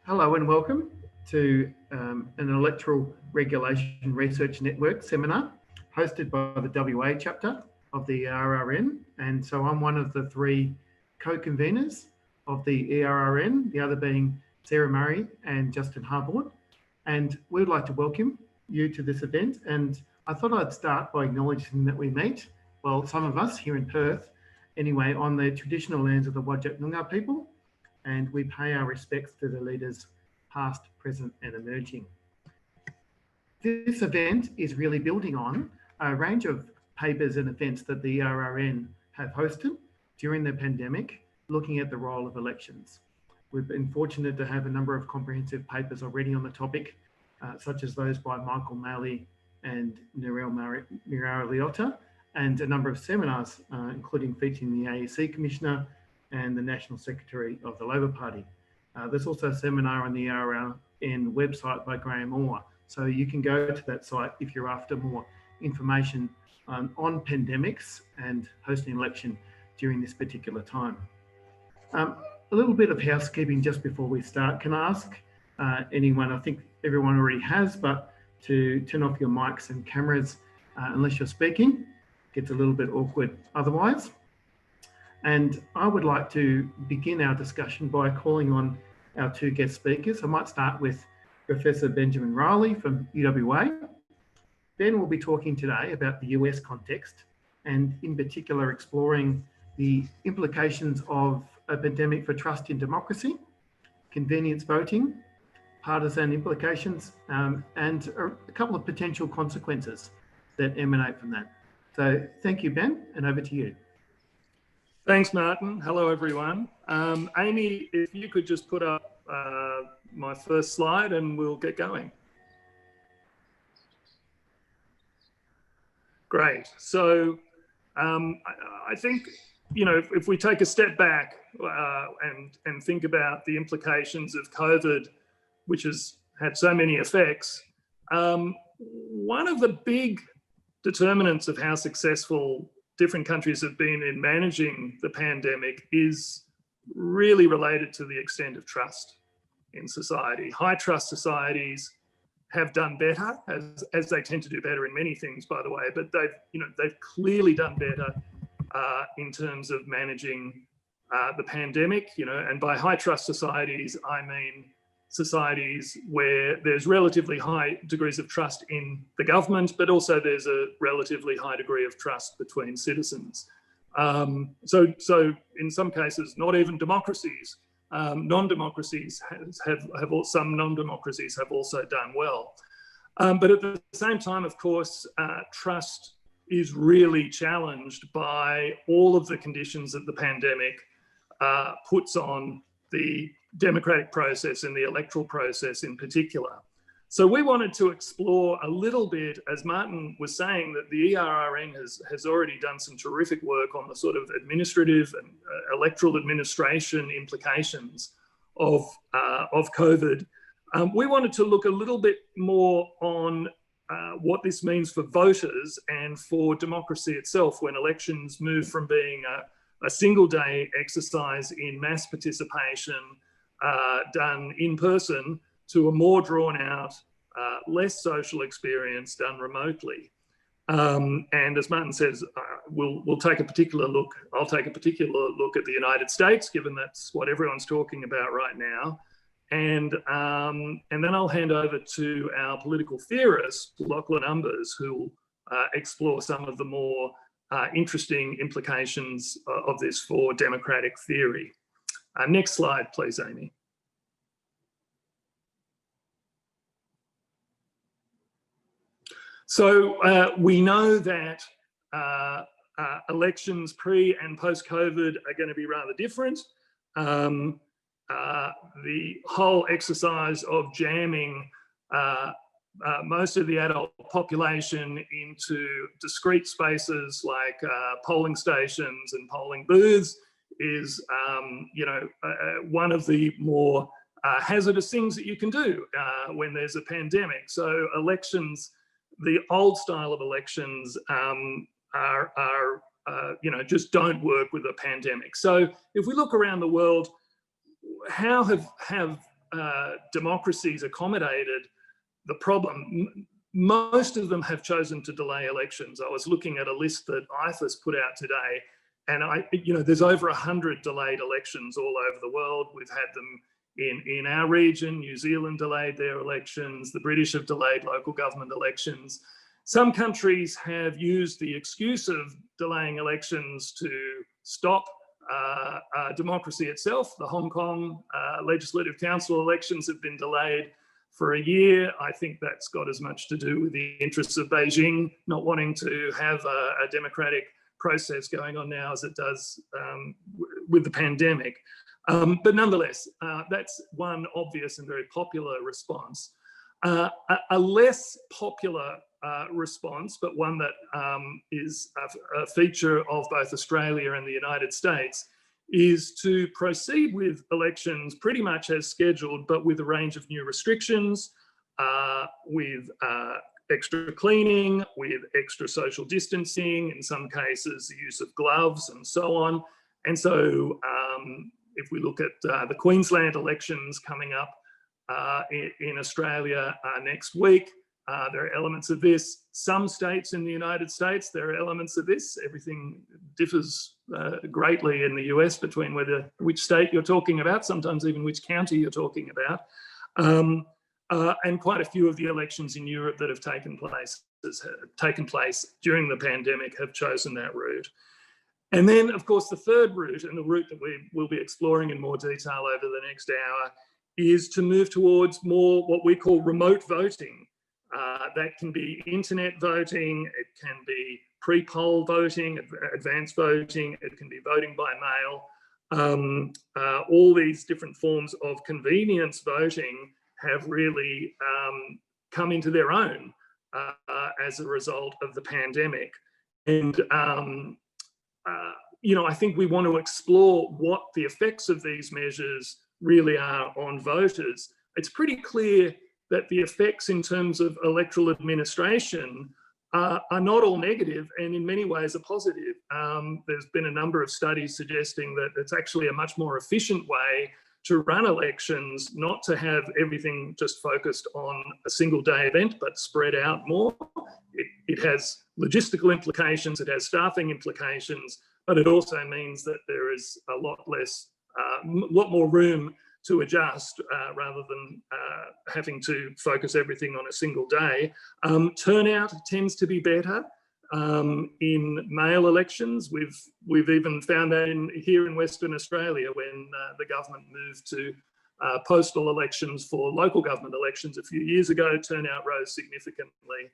Hello and welcome to an Electoral Regulation Research Network seminar hosted by the WA chapter of the ERRN. And so I'm one of the three co-conveners of the ERRN, the other being Sarah Murray and Justin Harbord. And we would like to welcome you to this event. And I thought I'd start by acknowledging that we meet, well, some of us here in Perth, anyway, on the traditional lands of the Whadjuk Noongar people, and we pay our respects to the leaders past, present and emerging. This event is really building on a range of papers and events that the ERRN have hosted during the pandemic, looking at the role of elections. We've been fortunate to have a number of comprehensive papers already on the topic, such as those by Michael Maley and Narelle Miragliotta, and a number of seminars, including featuring the AEC Commissioner and the National Secretary of the Labor Party. There's also a seminar on the ERRN website by Graham Orr. So you can go to that site if you're after more information on pandemics and hosting an election during this particular time. A little bit of housekeeping just before we start. Can I ask anyone, I think everyone already has, but to turn off your mics and cameras unless you're speaking. Gets a little bit awkward otherwise. And I would like to begin our discussion by calling on our two guest speakers. I might start with Professor Benjamin Riley from UWA. Ben will be talking today about the US context and in particular exploring the implications of a pandemic for trust in democracy, convenience voting, partisan implications, and a couple of potential consequences that emanate from that. So thank you, Ben, and over to you. Thanks, Martin. Hello, everyone. Amy, if you could just put up my first slide and we'll get going. Great. So I think, you know, if we take a step back and think about the implications of COVID, which has had so many effects, one of the big determinants of how successful different countries have been in managing the pandemic is really related to the extent of trust in society. High trust societies have done better, as they tend to do better in many things, by the way, but they've clearly done better in terms of managing the pandemic, and by high trust societies, I mean societies where there's relatively high degrees of trust in the government, but also there's a relatively high degree of trust between citizens. So in some cases, not even democracies, non-democracies some non-democracies have also done well. But at the same time, of course, trust is really challenged by all of the conditions that the pandemic puts on the democratic process and the electoral process in particular. So we wanted to explore a little bit, as Martin was saying, that the ERRN has already done some terrific work on the sort of administrative and electoral administration implications of COVID. We wanted to look a little bit more on what this means for voters and for democracy itself when elections move from being a single day exercise in mass participation done in person to a more drawn out, less social experience done remotely. And as Martin says, we'll take a particular look. I'll take a particular look at the United States, given that's what everyone's talking about right now. And then I'll hand over to our political theorist, Lachlan Umbers, who will explore some of the more interesting implications of this for democratic theory. Next slide, please, Amy. So we know that elections pre and post-COVID are going to be rather different. The whole exercise of jamming most of the adult population into discrete spaces like polling stations and polling booths is, one of the more hazardous things that you can do when there's a pandemic. So elections, the old style of elections just don't work with a pandemic. So if we look around the world, how have democracies accommodated the problem, most of them have chosen to delay elections. I was looking at a list that IFAS put out today, and there's over 100 delayed elections all over the world. We've had them in our region. New Zealand delayed their elections. The British have delayed local government elections. Some countries have used the excuse of delaying elections to stop democracy itself. The Hong Kong Legislative Council elections have been delayed for a year. I think that's got as much to do with the interests of Beijing not wanting to have a democratic process going on now as it does with the pandemic. But nonetheless, that's one obvious and very popular response. A less popular response, but one that is a feature of both Australia and the United States, is to proceed with elections pretty much as scheduled, but with a range of new restrictions, with extra cleaning, with extra social distancing, in some cases the use of gloves and so on. And so if we look at the Queensland elections coming up in Australia next week, there are elements of this. Some states in the United States, there are elements of this. Everything differs greatly in the US between which state you're talking about, sometimes even which county you're talking about. And quite a few of the elections in Europe that have taken place during the pandemic have chosen that route. And then, of course, the third route, and the route that we will be exploring in more detail over the next hour, is to move towards more what we call remote voting. That can be internet voting, it can be pre-poll voting, advanced voting, it can be voting by mail. All these different forms of convenience voting have really come into their own as a result of the pandemic. And, I think we want to explore what the effects of these measures really are on voters. It's pretty clear that the effects in terms of electoral administration are not all negative, and in many ways are positive. There's been a number of studies suggesting that it's actually a much more efficient way to run elections, not to have everything just focused on a single day event, but spread out more. It has logistical implications, it has staffing implications, but it also means that there is a lot more room to adjust rather than having to focus everything on a single day. Turnout tends to be better in mail elections. We've even found that here in Western Australia when the government moved to postal elections for local government elections a few years ago, turnout rose significantly.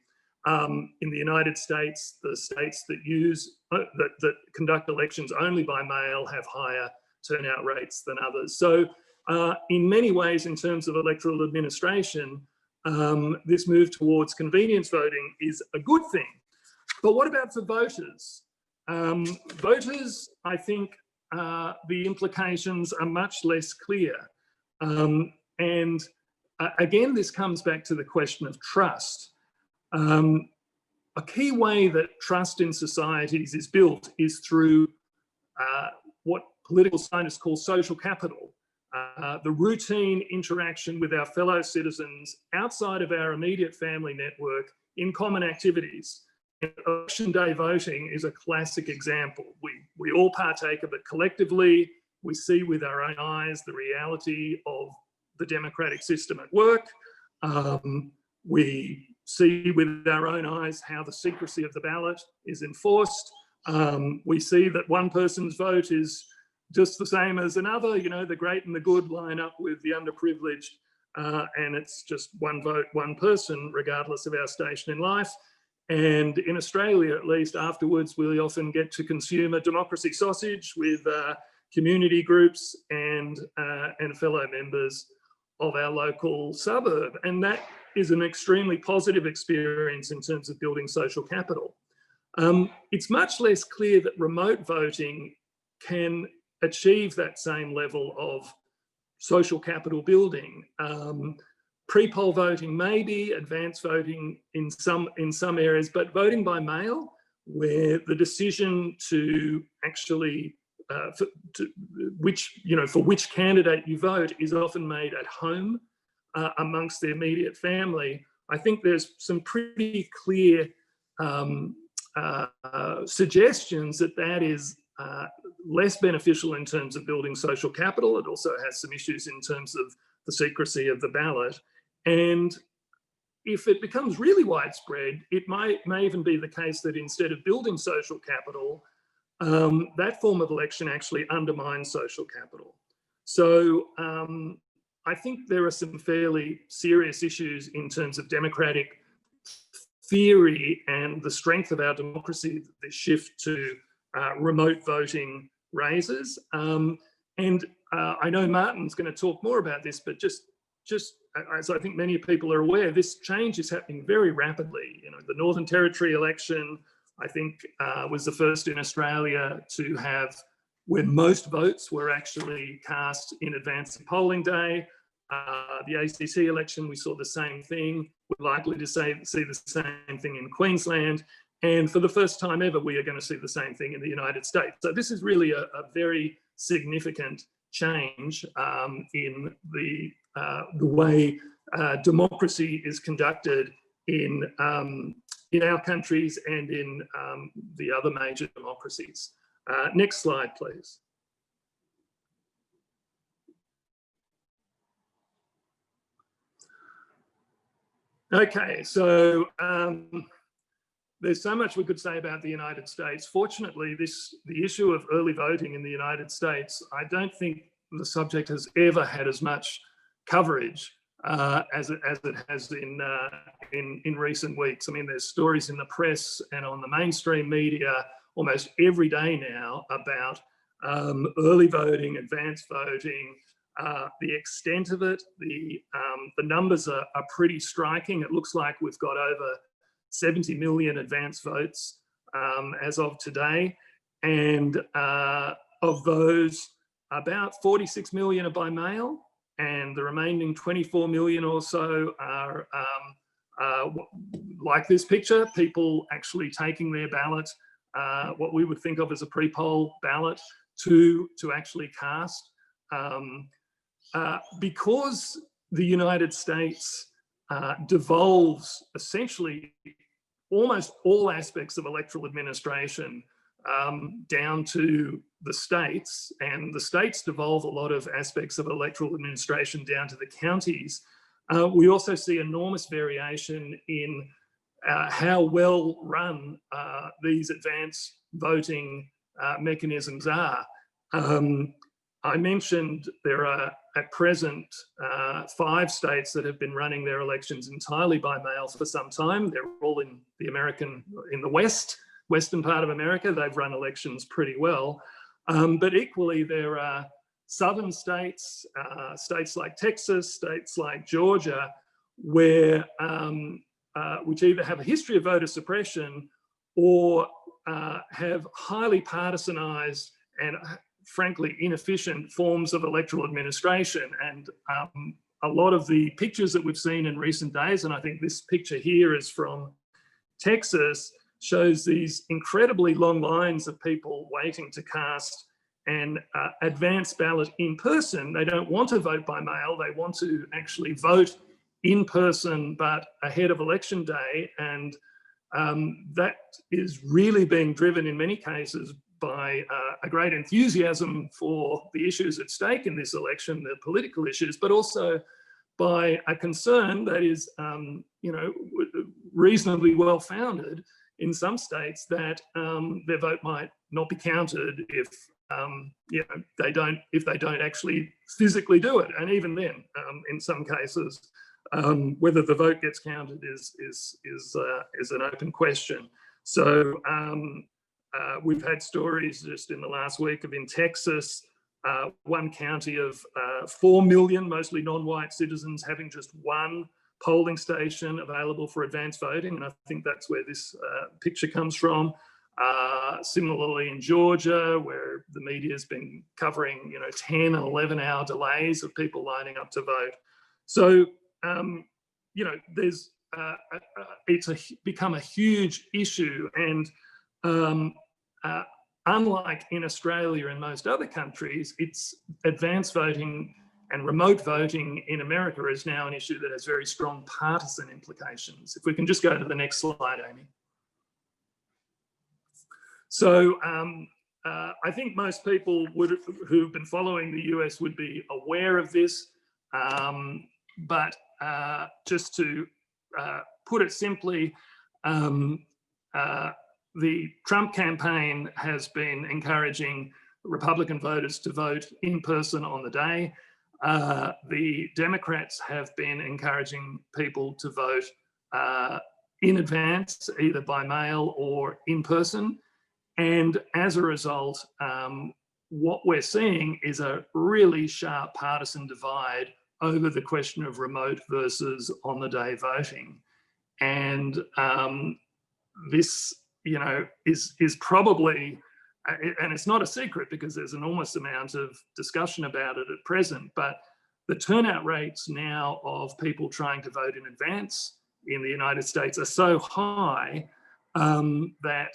In the United States, the states that conduct elections only by mail have higher turnout rates than others. So in many ways, in terms of electoral administration, this move towards convenience voting is a good thing. But what about for voters? Voters, I think the implications are much less clear. And again, this comes back to the question of trust. A key way that trust in societies is built is through what political scientists call social capital. The routine interaction with our fellow citizens outside of our immediate family network in common activities. Election day voting is a classic example. We all partake of it collectively. We see with our own eyes the reality of the democratic system at work. We see with our own eyes how the secrecy of the ballot is enforced. We see that one person's vote is just the same as another, the great and the good line up with the underprivileged, and it's just one vote, one person, regardless of our station in life. And in Australia, at least, afterwards, we often get to consume a democracy sausage with community groups and fellow members of our local suburb. And that is an extremely positive experience in terms of building social capital. It's much less clear that remote voting can achieve that same level of social capital building. Pre-poll voting maybe, advanced voting in some areas, but voting by mail, where the decision to actually for which candidate you vote is often made at home amongst the immediate family. I think there's some pretty clear suggestions that is less beneficial in terms of building social capital. It also has some issues in terms of the secrecy of the ballot. And if it becomes really widespread, it may even be the case that instead of building social capital, that form of election actually undermines social capital. So I think there are some fairly serious issues in terms of democratic theory and the strength of our democracy that this shift to remote voting raises. And I know Martin's going to talk more about this, but just as I think many people are aware, this change is happening very rapidly. The Northern Territory election, I think, was the first in Australia to have where most votes were actually cast in advance of polling day. The ACT election, we saw the same thing. We're likely to see the same thing in Queensland. And for the first time ever, we are going to see the same thing in the United States. So this is really a very significant change in the way democracy is conducted in our countries and in the other major democracies. Next slide, please. Okay, so there's so much we could say about the United States. Fortunately, the issue of early voting in the United States, I don't think the subject has ever had as much coverage as it has in recent weeks. I mean, there's stories in the press and on the mainstream media almost every day now about early voting, advanced voting, the extent of it. The numbers are pretty striking. It looks like we've got over 70 million advance votes as of today. And of those, about 46 million are by mail, and the remaining 24 million or so are like this picture, people actually taking their ballot, what we would think of as a pre-poll ballot, to actually cast. Because the United States devolves essentially almost all aspects of electoral administration down to the states, and the states devolve a lot of aspects of electoral administration down to the counties. We also see enormous variation in how well run these advance voting mechanisms are. I mentioned there are at present 5 states that have been running their elections entirely by mail for some time. They're all in the western part of America. They've run elections pretty well. But equally, there are southern states, states like Texas, states like Georgia, where which either have a history of voter suppression or have highly partisanized and frankly inefficient forms of electoral administration. And a lot of the pictures that we've seen in recent days, and I think this picture here is from Texas, shows these incredibly long lines of people waiting to cast an advance ballot in person. They don't want to vote by mail. They want to actually vote in person, but ahead of election day. And that is really being driven in many cases by a great enthusiasm for the issues at stake in this election, the political issues, but also by a concern that is, reasonably well founded in some states that their vote might not be counted if they don't actually physically do it. And even then, in some cases, whether the vote gets counted is an open question. So we've had stories just in the last week of in Texas, one county of 4 million, mostly non-white citizens, having just one polling station available for advance voting. And I think that's where this picture comes from. Similarly in Georgia, where the media has been covering 10 and 11-hour delays of people lining up to vote. So, there's it's become a huge issue. And unlike in Australia and most other countries, it's advanced voting and remote voting in America is now an issue that has very strong partisan implications. If we can just go to the next slide, Amy. So I think most people who've been following the US would be aware of this, but just to put it simply, the Trump campaign has been encouraging Republican voters to vote in person on the day. The Democrats have been encouraging people to vote in advance, either by mail or in person. And as a result, what we're seeing is a really sharp partisan divide over the question of remote versus on-the-day voting. And this, you know, is probably, and it's not a secret because there's an enormous amount of discussion about it at present, but the turnout rates now of people trying to vote in advance in the United States are so high that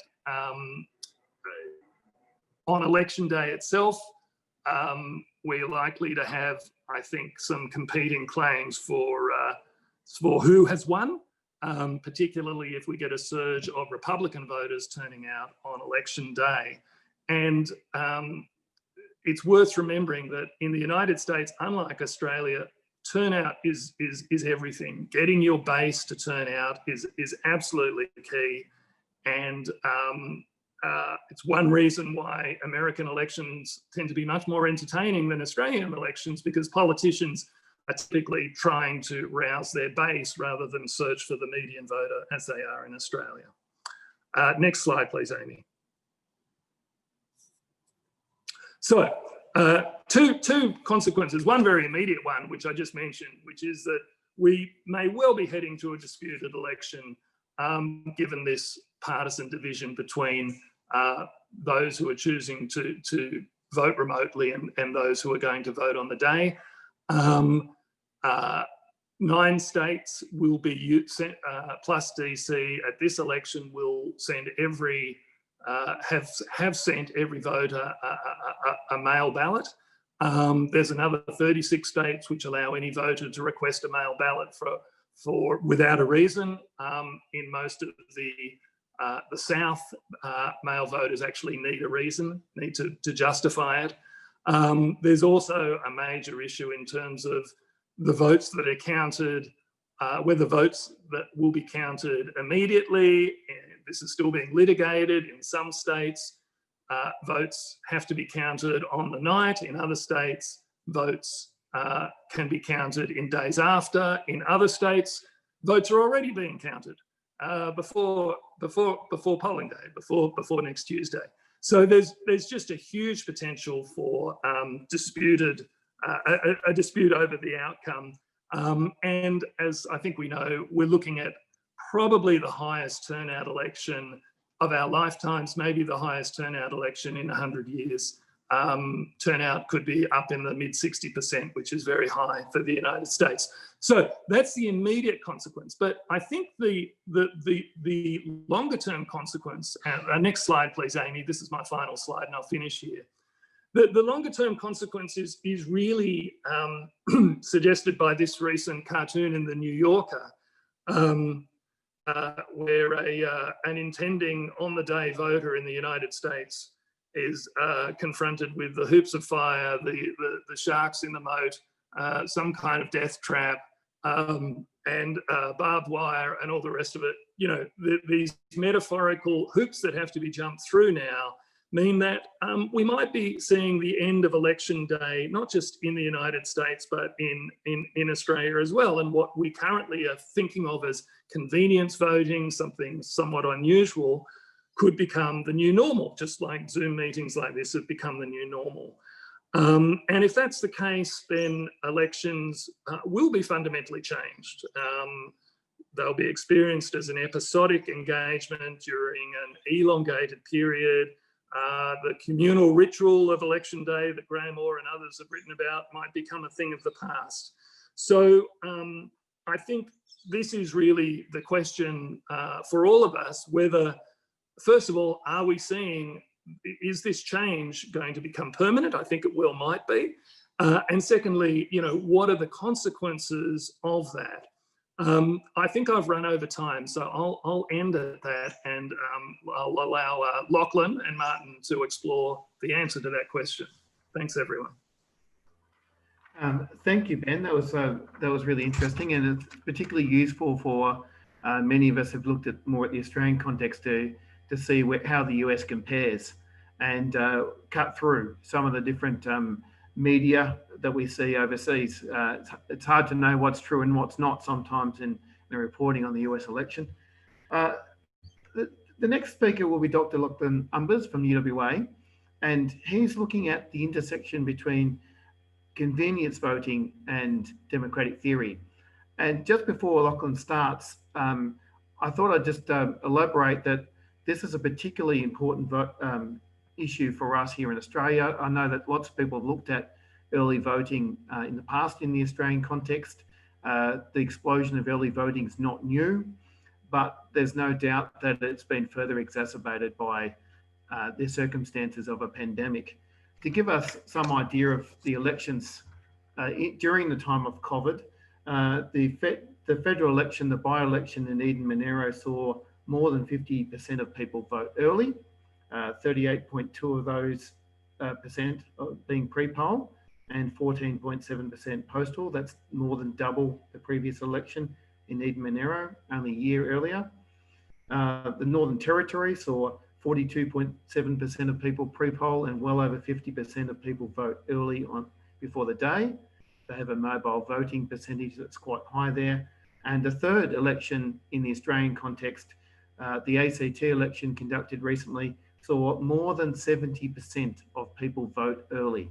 on election day itself, we're likely to have, I think, some competing claims for who has won. Particularly if we get a surge of Republican voters turning out on election day. And it's worth remembering that in the United States, unlike Australia, turnout is everything. Getting your base to turn out is absolutely key. And it's one reason why American elections tend to be much more entertaining than Australian elections, because politicians are typically trying to rouse their base rather than search for the median voter as they are in Australia. Next slide, please, Amy. So two consequences, one very immediate one, which I just mentioned, which is that we may well be heading to a disputed election given this partisan division between those who are choosing to vote remotely and those who are going to vote on the day. 9 states will be plus DC at this election will send have sent every voter a mail ballot. There's another 36 states which allow any voter to request a mail ballot for without a reason. In most of the South, male voters actually need a reason, need to justify it. There's also a major issue in terms of the votes that are counted, whether votes that will be counted immediately. This is still being litigated in some states. Votes have to be counted on the night. In other states, votes can be counted in days after. In other states, votes are already being counted before polling day, before next Tuesday. So there's just a huge potential for a dispute over the outcome. And as I think we know, we're looking at probably the highest turnout election of our lifetimes, maybe the highest turnout election in 100 years. Turnout could be up in the mid 60%, which is very high for the United States. So that's the immediate consequence. But I think the longer term consequence, next slide, please, Amy. This is my final slide and I'll finish here. The longer term consequence is really suggested by this recent cartoon in the New Yorker, where an intending on-the-day voter in the United States is confronted with the hoops of fire, the sharks in the moat, some kind of death trap, and barbed wire and all the rest of it. You know, these metaphorical hoops that have to be jumped through now mean that we might be seeing the end of election day, not just in the United States, but in Australia as well. And what we currently are thinking of as convenience voting, something somewhat unusual, could become the new normal, just like Zoom meetings like this have become the new normal. And if that's the case, then elections will be fundamentally changed. They'll be experienced as an episodic engagement during an elongated period. The communal ritual of election day that Graham Orr and others have written about might become a thing of the past. So I think this is really the question for all of us, whether, first of all, are we seeing is this change going to become permanent? I think it well might be. And secondly, what are the consequences of that? I think I've run over time, so I'll end at that, and I'll allow Lachlan and Martin to explore the answer to that question. Thanks, everyone. Thank you, Ben. That was really interesting, and it's particularly useful for many of us who've looked at more at the Australian context to see how the US compares and cut through some of the different media that we see overseas. It's hard to know what's true and what's not sometimes in the reporting on the US election. The next speaker will be Dr. Lachlan Umbers from UWA, and he's looking at the intersection between convenience voting and democratic theory. And just before Lachlan starts, I thought I'd just elaborate that this is a particularly important issue for us here in Australia. I know that lots of people have looked at early voting in the past in the Australian context. The explosion of early voting is not new, but there's no doubt that it's been further exacerbated by the circumstances of a pandemic. To give us some idea of the elections during the time of COVID, the federal election, the by-election in Eden-Monaro saw more than 50% of people vote early, 38.2 of those percent being pre-poll, and 14.7% postal. That's more than double the previous election in Eden-Monaro, only a year earlier. The Northern Territory saw 42.7% of people pre-poll, and well over 50% of people vote early on before the day. They have a mobile voting percentage that's quite high there. And the third election in the Australian context, the ACT election conducted recently, saw more than 70% of people vote early,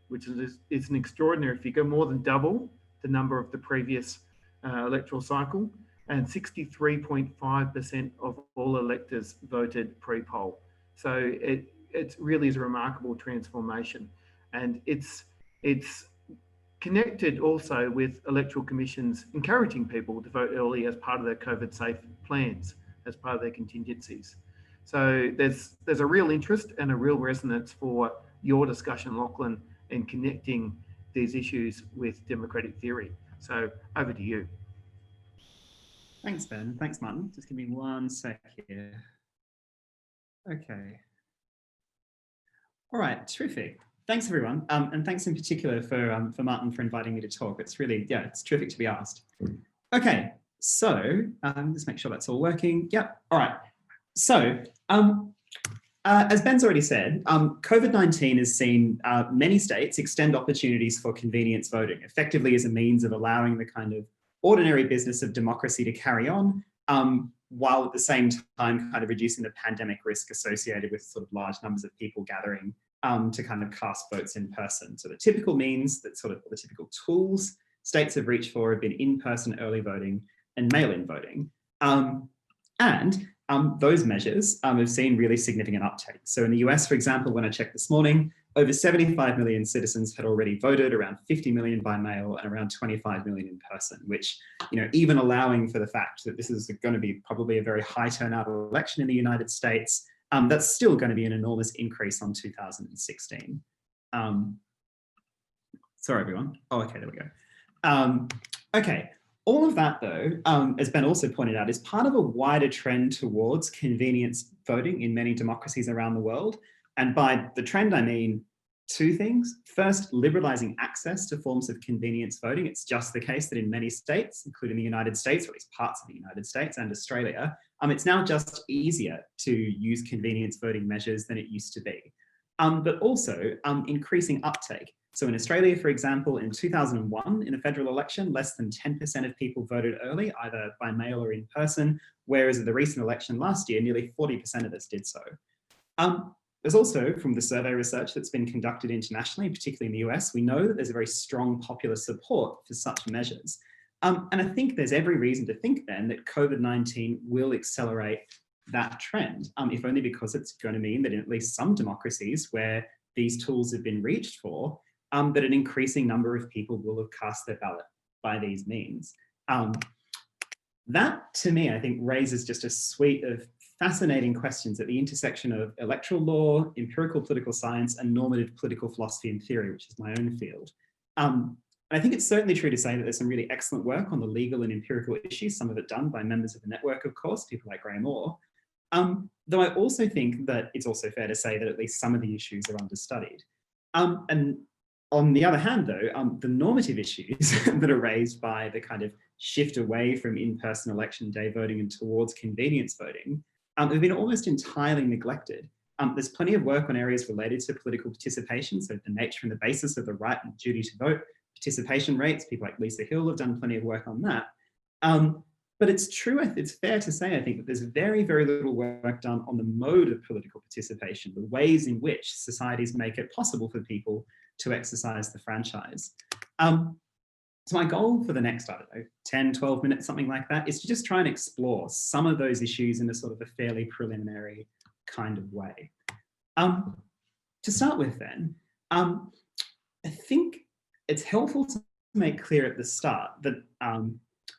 which is an extraordinary figure, more than double the number of the previous electoral cycle. And 63.5% of all electors voted pre-poll. So it really is a remarkable transformation. And it's connected also with electoral commissions encouraging people to vote early as part of their COVID safe plans, as part of their contingencies. So there's a real interest and a real resonance for your discussion, Lachlan, in connecting these issues with democratic theory. So over to you. Thanks, Ben. Thanks, Martin. Just give me 1 sec here. Okay. All right, terrific. Thanks, everyone. And thanks in particular for Martin for inviting me to talk. It's really, it's terrific to be asked. Okay, so just make sure that's all working. Yep, all right. So as Ben's already said, COVID-19 has seen many states extend opportunities for convenience voting, effectively as a means of allowing the kind of ordinary business of democracy to carry on, while at the same time kind of reducing the pandemic risk associated with sort of large numbers of people gathering to kind of cast votes in person. So the typical means, that sort of the typical tools states have reached for have been in-person early voting and mail-in voting. Those measures have seen really significant uptake. So in the US, for example, when I checked this morning, over 75 million citizens had already voted, around 50 million by mail and around 25 million in person, which, even allowing for the fact that this is going to be probably a very high turnout election in the United States, that's still going to be an enormous increase on 2016. Sorry, everyone. Oh, okay, there we go. Okay. All of that, though, as Ben also pointed out, is part of a wider trend towards convenience voting in many democracies around the world. And by the trend, I mean two things. First, liberalizing access to forms of convenience voting. It's just the case that in many states, including the United States, or at least parts of the United States and Australia, it's now just easier to use convenience voting measures than it used to be. But also increasing uptake. So in Australia, for example, in 2001, in a federal election, less than 10% of people voted early, either by mail or in person, whereas at the recent election last year, nearly 40% of us did so. There's also, from the survey research that's been conducted internationally, particularly in the US, we know that there's a very strong popular support for such measures. And I think there's every reason to think then that COVID-19 will accelerate that trend, if only because it's going to mean that in at least some democracies where these tools have been reached for, that an increasing number of people will have cast their ballot by these means. That, to me, I think raises just a suite of fascinating questions at the intersection of electoral law, empirical political science, and normative political philosophy and theory, which is my own field. And I think it's certainly true to say that there's some really excellent work on the legal and empirical issues, some of it done by members of the network, of course, people like Graham Orr. Though I also think that it's also fair to say that at least some of the issues are understudied. And on the other hand, though, the normative issues that are raised by the kind of shift away from in-person election day voting and towards convenience voting have been almost entirely neglected. There's plenty of work on areas related to political participation, so the nature and the basis of the right and duty to vote, participation rates. People like Lisa Hill have done plenty of work on that. But it's true, it's fair to say, I think, that there's very, very little work done on the mode of political participation, the ways in which societies make it possible for people to exercise the franchise. So my goal for the next, I don't know, 10, 12 minutes, something like that, is to just try and explore some of those issues in a sort of a fairly preliminary kind of way. To start with then, I think it's helpful to make clear at the start that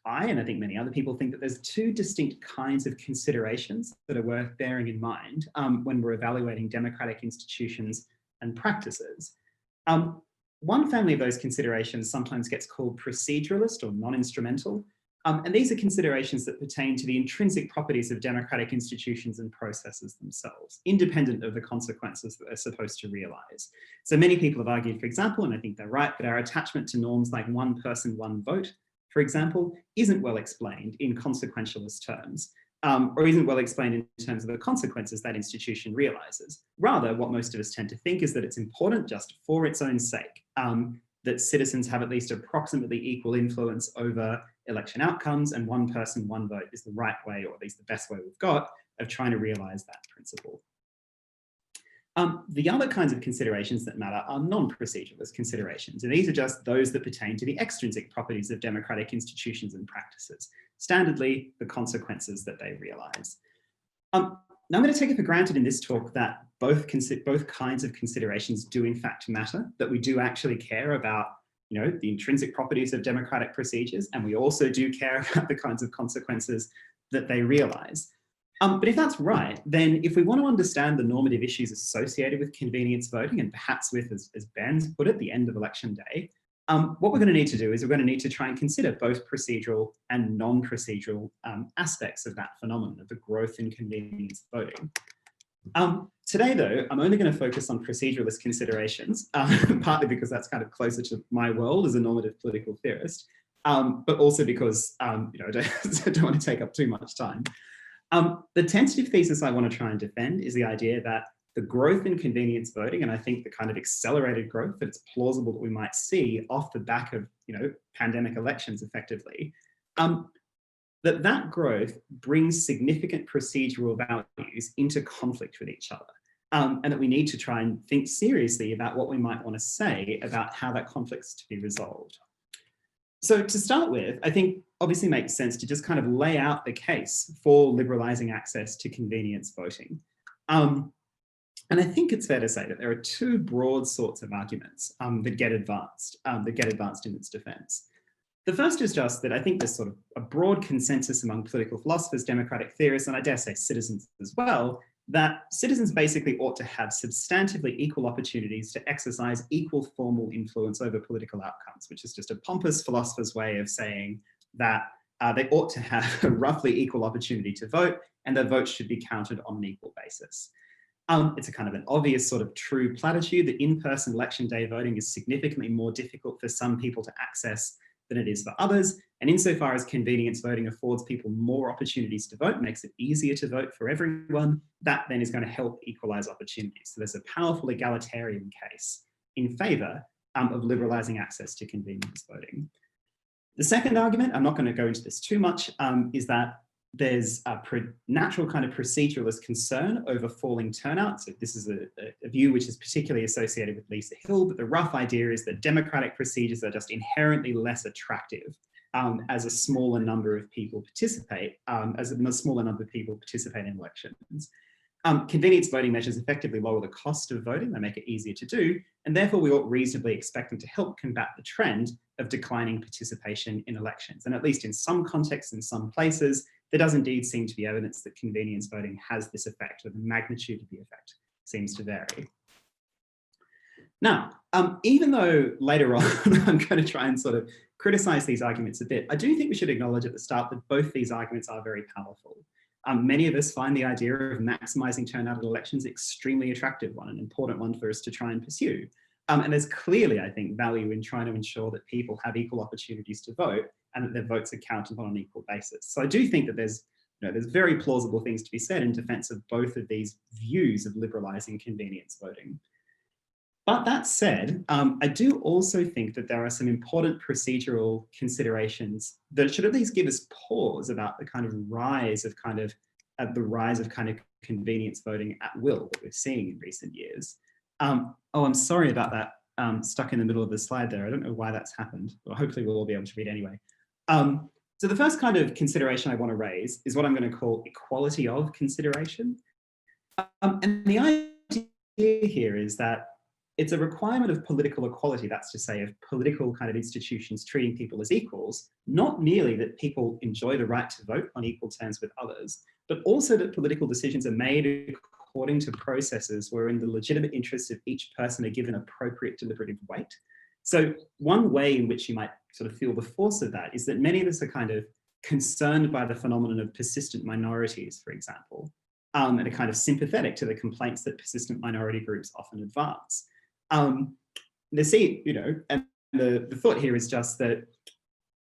I, and I think many other people, think that there's two distinct kinds of considerations that are worth bearing in mind when we're evaluating democratic institutions and practices. One family of those considerations sometimes gets called proceduralist or non-instrumental, and these are considerations that pertain to the intrinsic properties of democratic institutions and processes themselves, independent of the consequences that they're supposed to realise. So many people have argued, for example, and I think they're right, that our attachment to norms like one person, one vote, for example, isn't well explained in consequentialist terms, or isn't well explained in terms of the consequences that institution realises. Rather, what most of us tend to think is that it's important just for its own sake, that citizens have at least approximately equal influence over election outcomes, and one person, one vote is the right way, or at least the best way we've got, of trying to realise that principle. The other kinds of considerations that matter are non-proceduralist considerations, and these are just those that pertain to the extrinsic properties of democratic institutions and practices, standardly the consequences that they realise. Now I'm going to take it for granted in this talk that both kinds of considerations do in fact matter, that we do actually care about, you know, the intrinsic properties of democratic procedures, and we also do care about the kinds of consequences that they realise. But if that's right, then if we want to understand the normative issues associated with convenience voting, and perhaps with, as Ben's put it, the end of election day, what we're going to need to do is we're going to need to try and consider both procedural and non-procedural aspects of that phenomenon of the growth in convenience voting. Today, though, I'm only going to focus on proceduralist considerations, partly because that's kind of closer to my world as a normative political theorist, but also because I don't want to take up too much time. The tentative thesis I want to try and defend is the idea that the growth in convenience voting, and I think the kind of accelerated growth that it's plausible that we might see off the back of, pandemic elections effectively, that growth brings significant procedural values into conflict with each other. And that we need to try and think seriously about what we might want to say about how that conflict's to be resolved. So to start with, I think obviously makes sense to just kind of lay out the case for liberalising access to convenience voting. And I think it's fair to say that there are two broad sorts of arguments that get advanced in its defence. The first is just that I think there's sort of a broad consensus among political philosophers, democratic theorists, and I dare say citizens as well, that citizens basically ought to have substantively equal opportunities to exercise equal formal influence over political outcomes, which is just a pompous philosopher's way of saying that they ought to have a roughly equal opportunity to vote, and their votes should be counted on an equal basis. It's a kind of an obvious sort of true platitude that in-person election day voting is significantly more difficult for some people to access than it is for others. And insofar as convenience voting affords people more opportunities to vote, makes it easier to vote for everyone, that then is going to help equalise opportunities. So there's a powerful egalitarian case in favour of liberalising access to convenience voting. The second argument, I'm not going to go into this too much, is that there's a natural kind of proceduralist concern over falling turnout. So this is a view which is particularly associated with Lisa Hill, but the rough idea is that democratic procedures are just inherently less attractive as a smaller number of people participate, in elections. Convenience voting measures effectively lower the cost of voting, they make it easier to do, and therefore we ought reasonably expect them to help combat the trend of declining participation in elections. And at least in some contexts, in some places, there does indeed seem to be evidence that convenience voting has this effect, or the magnitude of the effect seems to vary. Now, even though later on I'm going to try and sort of criticize these arguments a bit, I do think we should acknowledge at the start that both these arguments are very powerful. Many of us find the idea of maximizing turnout at elections extremely attractive one, an important one for us to try and pursue. And there's clearly, I think, value in trying to ensure that people have equal opportunities to vote and that their votes are counted on an equal basis. So I do think that there's very plausible things to be said in defense of both of these views of liberalizing convenience voting. But that said, I do also think that there are some important procedural considerations that should at least give us pause about the kind of rise of convenience voting at will that we're seeing in recent years. Oh, I'm sorry about that. Stuck in the middle of the slide there. I don't know why that's happened, but hopefully we'll all be able to read anyway. So the first kind of consideration I want to raise is what I'm going to call equality of consideration. And the idea here is that it's a requirement of political equality, that's to say of political kind of institutions treating people as equals, not merely that people enjoy the right to vote on equal terms with others, but also that political decisions are made according to processes where in the legitimate interests of each person are given appropriate deliberative weight. So one way in which you might sort of feel the force of that is that many of us are kind of concerned by the phenomenon of persistent minorities, for example, and are kind of sympathetic to the complaints that persistent minority groups often advance. And the thought here is just that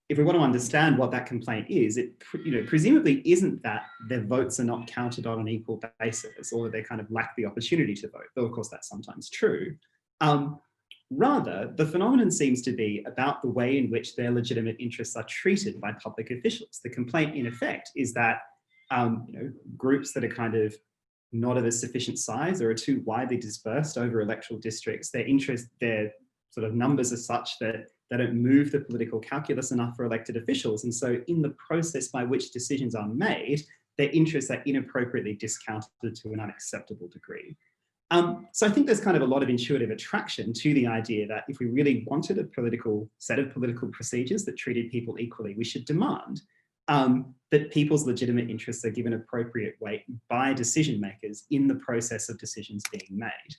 if we want to understand what that complaint is, it presumably isn't that their votes are not counted on an equal basis or that they kind of lack the opportunity to vote, though of course that's sometimes true. Rather, the phenomenon seems to be about the way in which their legitimate interests are treated by public officials. The complaint, in effect, is that groups that are kind of not of a sufficient size or are too widely dispersed over electoral districts, their sort of numbers are such that they don't move the political calculus enough for elected officials. And so in the process by which decisions are made, their interests are inappropriately discounted to an unacceptable degree. So I think there's kind of a lot of intuitive attraction to the idea that if we really wanted a set of political procedures that treated people equally, we should demand that people's legitimate interests are given appropriate weight by decision makers in the process of decisions being made.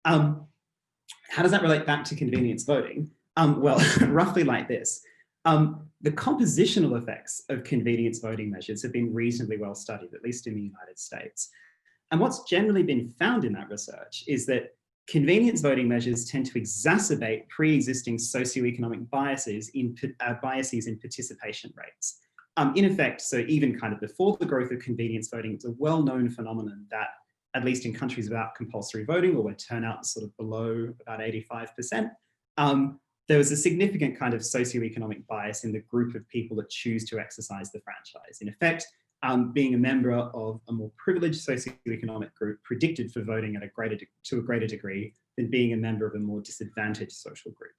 How does that relate back to convenience voting? Well, roughly like this. The compositional effects of convenience voting measures have been reasonably well studied, at least in the United States. And what's generally been found in that research is that convenience voting measures tend to exacerbate pre-existing socioeconomic biases in participation rates. In effect, so even kind of before the growth of convenience voting, it's a well-known phenomenon that, at least in countries without compulsory voting or where turnout is sort of below about 85%, there was a significant kind of socioeconomic bias in the group of people that choose to exercise the franchise. In effect, being a member of a more privileged socioeconomic group predicted for voting to a greater degree than being a member of a more disadvantaged social group.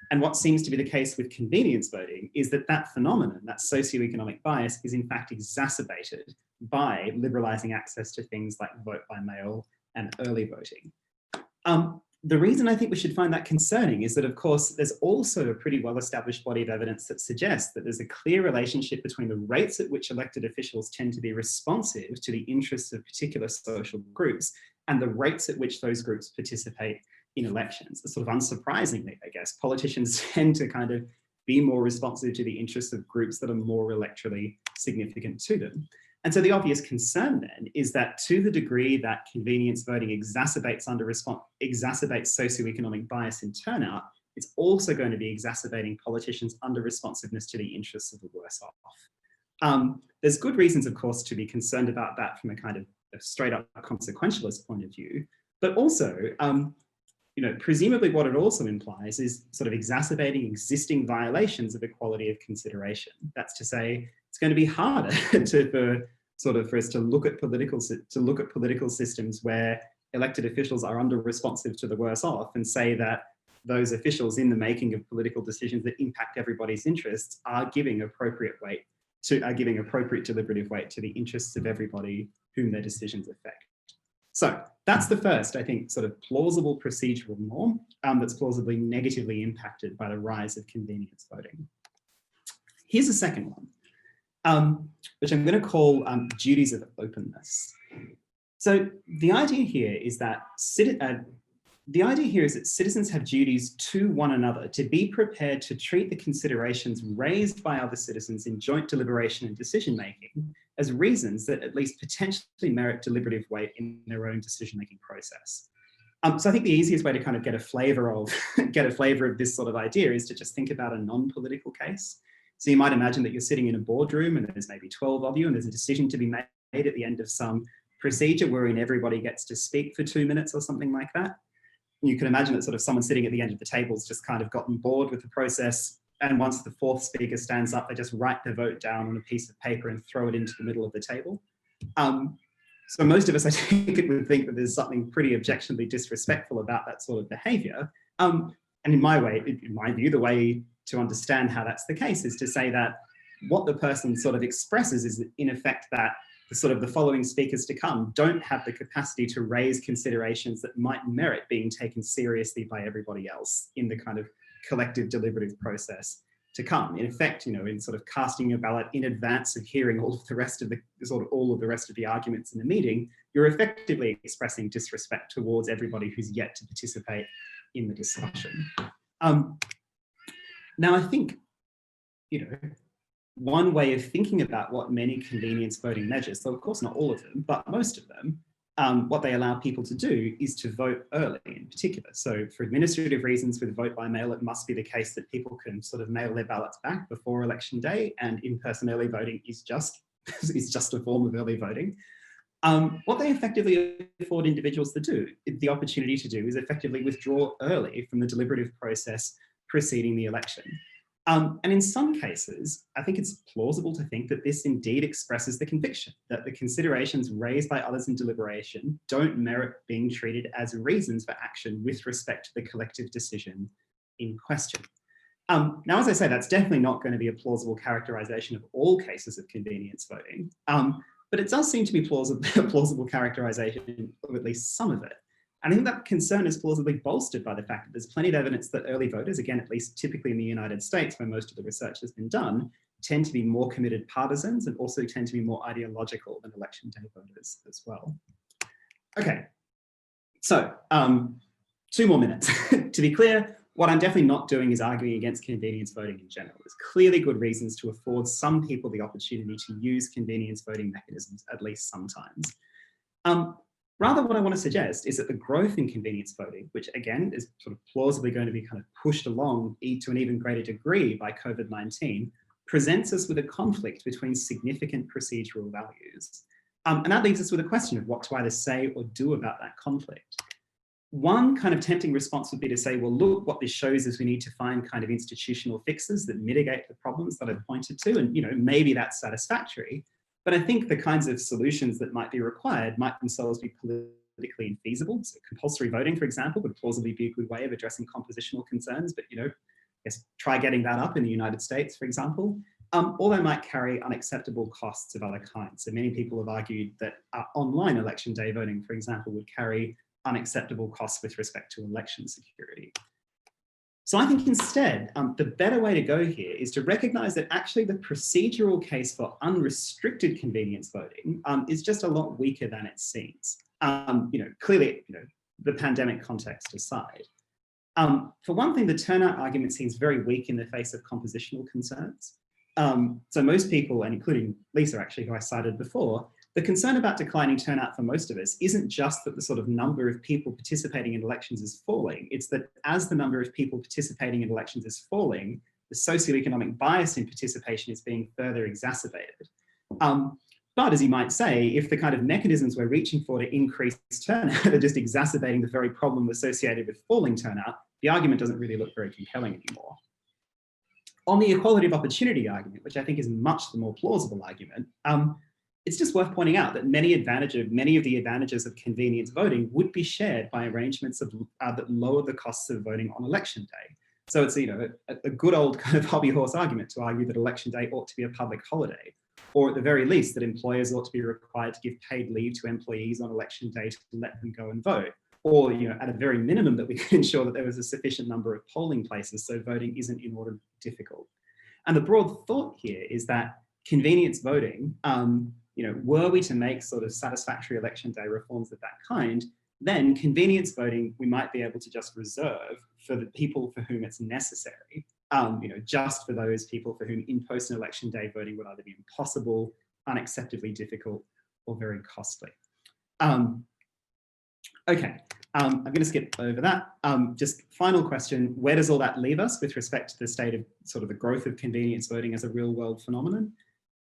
And what seems to be the case with convenience voting is that that phenomenon, that socioeconomic bias, is in fact exacerbated by liberalising access to things like vote by mail and early voting. The reason I think we should find that concerning is that, of course, there's also a pretty well-established body of evidence that suggests that there's a clear relationship between the rates at which elected officials tend to be responsive to the interests of particular social groups and the rates at which those groups participate in elections. Sort of unsurprisingly, I guess, politicians tend to kind of be more responsive to the interests of groups that are more electorally significant to them. And so the obvious concern then is that to the degree that convenience voting exacerbates socioeconomic bias in turnout, it's also going to be exacerbating politicians' under-responsiveness to the interests of the worse off. There's good reasons, of course, to be concerned about that from a kind of a straight-up consequentialist point of view, but also, presumably what it also implies is sort of exacerbating existing violations of equality of consideration. That's to say, it's going to be harder for us to look at political systems where elected officials are under-responsive to the worse off and say that those officials in the making of political decisions that impact everybody's interests are giving appropriate deliberative weight to the interests of everybody whom their decisions affect. So that's the first, I think, sort of plausible procedural norm that's plausibly negatively impacted by the rise of convenience voting. Here's a second one. which I'm going to call duties of openness. So the idea here is that citizens have duties to one another to be prepared to treat the considerations raised by other citizens in joint deliberation and decision-making as reasons that at least potentially merit deliberative weight in their own decision-making process. So I think the easiest way to kind of get a flavour of this sort of idea is to just think about a non-political case. So you might imagine that you're sitting in a boardroom and there's maybe 12 of you and there's a decision to be made at the end of some procedure wherein everybody gets to speak for 2 minutes or something like that. You can imagine that sort of someone sitting at the end of the table has just kind of gotten bored with the process. And once the fourth speaker stands up, they just write their vote down on a piece of paper and throw it into the middle of the table. So most of us, I think, would think that there's something pretty objectionably disrespectful about that sort of behavior. And in my view, the way to understand how that's the case is to say that what the person sort of expresses is in effect that the following speakers to come don't have the capacity to raise considerations that might merit being taken seriously by everybody else in the kind of collective deliberative process to come. In effect, in sort of casting your ballot in advance of hearing all of the rest of the arguments in the meeting, you're effectively expressing disrespect towards everybody who's yet to participate in the discussion. Now, I think, one way of thinking about what many convenience voting measures, so of course not all of them, but most of them, what they allow people to do is to vote early in particular. So for administrative reasons with vote by mail, it must be the case that people can sort of mail their ballots back before election day, and in-person early voting is just a form of early voting. What they effectively afford individuals to do, the opportunity to do, is effectively withdraw early from the deliberative process preceding the election. And in some cases, I think it's plausible to think that this indeed expresses the conviction that the considerations raised by others in deliberation don't merit being treated as reasons for action with respect to the collective decision in question. Now, as I say, that's definitely not going to be a plausible characterization of all cases of convenience voting, but it does seem to be a plausible characterization of at least some of it. And I think that concern is plausibly bolstered by the fact that there's plenty of evidence that early voters, again, at least typically in the United States, where most of the research has been done, tend to be more committed partisans and also tend to be more ideological than election day voters as well. Okay, so 2 more minutes. To be clear, what I'm definitely not doing is arguing against convenience voting in general. There's clearly good reasons to afford some people the opportunity to use convenience voting mechanisms, at least sometimes. Rather, what I want to suggest is that the growth in convenience voting, which again is sort of plausibly going to be kind of pushed along to an even greater degree by COVID-19, presents us with a conflict between significant procedural values. And that leaves us with a question of what to either say or do about that conflict. One kind of tempting response would be to say, well, look, what this shows is we need to find kind of institutional fixes that mitigate the problems that I've pointed to, and maybe that's satisfactory. But I think the kinds of solutions that might be required might themselves be politically infeasible. So compulsory voting, for example, would plausibly be a good way of addressing compositional concerns, but I guess try getting that up in the United States, for example. Or they might carry unacceptable costs of other kinds. So many people have argued that online election day voting, for example, would carry unacceptable costs with respect to election security. So I think instead, the better way to go here is to recognize that actually the procedural case for unrestricted convenience voting is just a lot weaker than it seems. Clearly, the pandemic context aside. For one thing, the turnout argument seems very weak in the face of compositional concerns. So most people, and including Lisa actually, who I cited before, the concern about declining turnout for most of us isn't just that the sort of number of people participating in elections is falling. It's that as the number of people participating in elections is falling, the socioeconomic bias in participation is being further exacerbated. But as you might say, if the kind of mechanisms we're reaching for to increase turnout are just exacerbating the very problem associated with falling turnout, the argument doesn't really look very compelling anymore. On the equality of opportunity argument, which I think is much the more plausible argument, it's just worth pointing out that many of the advantages of convenience voting would be shared by arrangements that lower the costs of voting on election day. So it's a good old kind of hobby horse argument to argue that election day ought to be a public holiday, or at the very least that employers ought to be required to give paid leave to employees on election day to let them go and vote, or at a very minimum that we can ensure that there was a sufficient number of polling places so voting isn't inordinately difficult. And the broad thought here is that convenience voting, were we to make sort of satisfactory election day reforms of that kind, then convenience voting we might be able to just reserve for the people for whom it's necessary, just for those people for whom in-person election day voting would either be impossible, unacceptably difficult, or very costly. Okay, I'm going to skip over that. Just final question, where does all that leave us with respect to the state of sort of the growth of convenience voting as a real world phenomenon?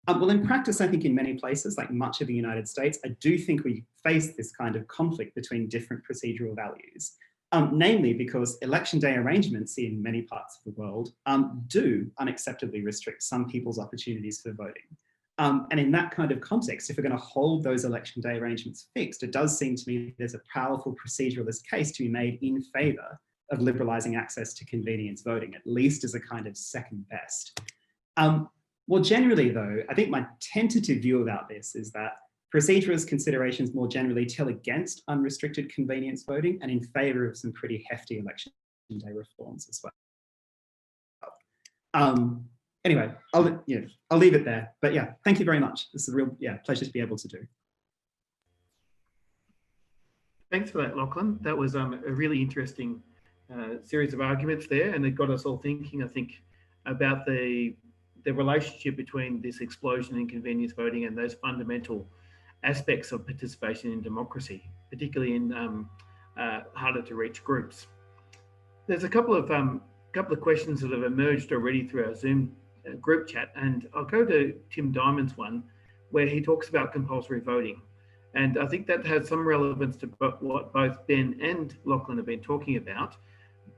Well, in practice, I think in many places, like much of the United States, I do think we face this kind of conflict between different procedural values, namely because election day arrangements in many parts of the world do unacceptably restrict some people's opportunities for voting. And in that kind of context, if we're going to hold those election day arrangements fixed, it does seem to me there's a powerful proceduralist case to be made in favour of liberalising access to convenience voting, at least as a kind of second best. More generally, though, I think my tentative view about this is that proceduralist considerations more generally tell against unrestricted convenience voting and in favour of some pretty hefty election day reforms as well. Anyway, I'll leave it there. But yeah, thank you very much. This is a real pleasure to be able to do. Thanks for that, Lachlan. That was a really interesting series of arguments there, and it got us all thinking, I think, about the relationship between this explosion in convenience voting and those fundamental aspects of participation in democracy, particularly in harder to reach groups. There's a couple of questions that have emerged already through our Zoom group chat, and I'll go to Tim Diamond's one, where he talks about compulsory voting. And I think that has some relevance to what both Ben and Lachlan have been talking about.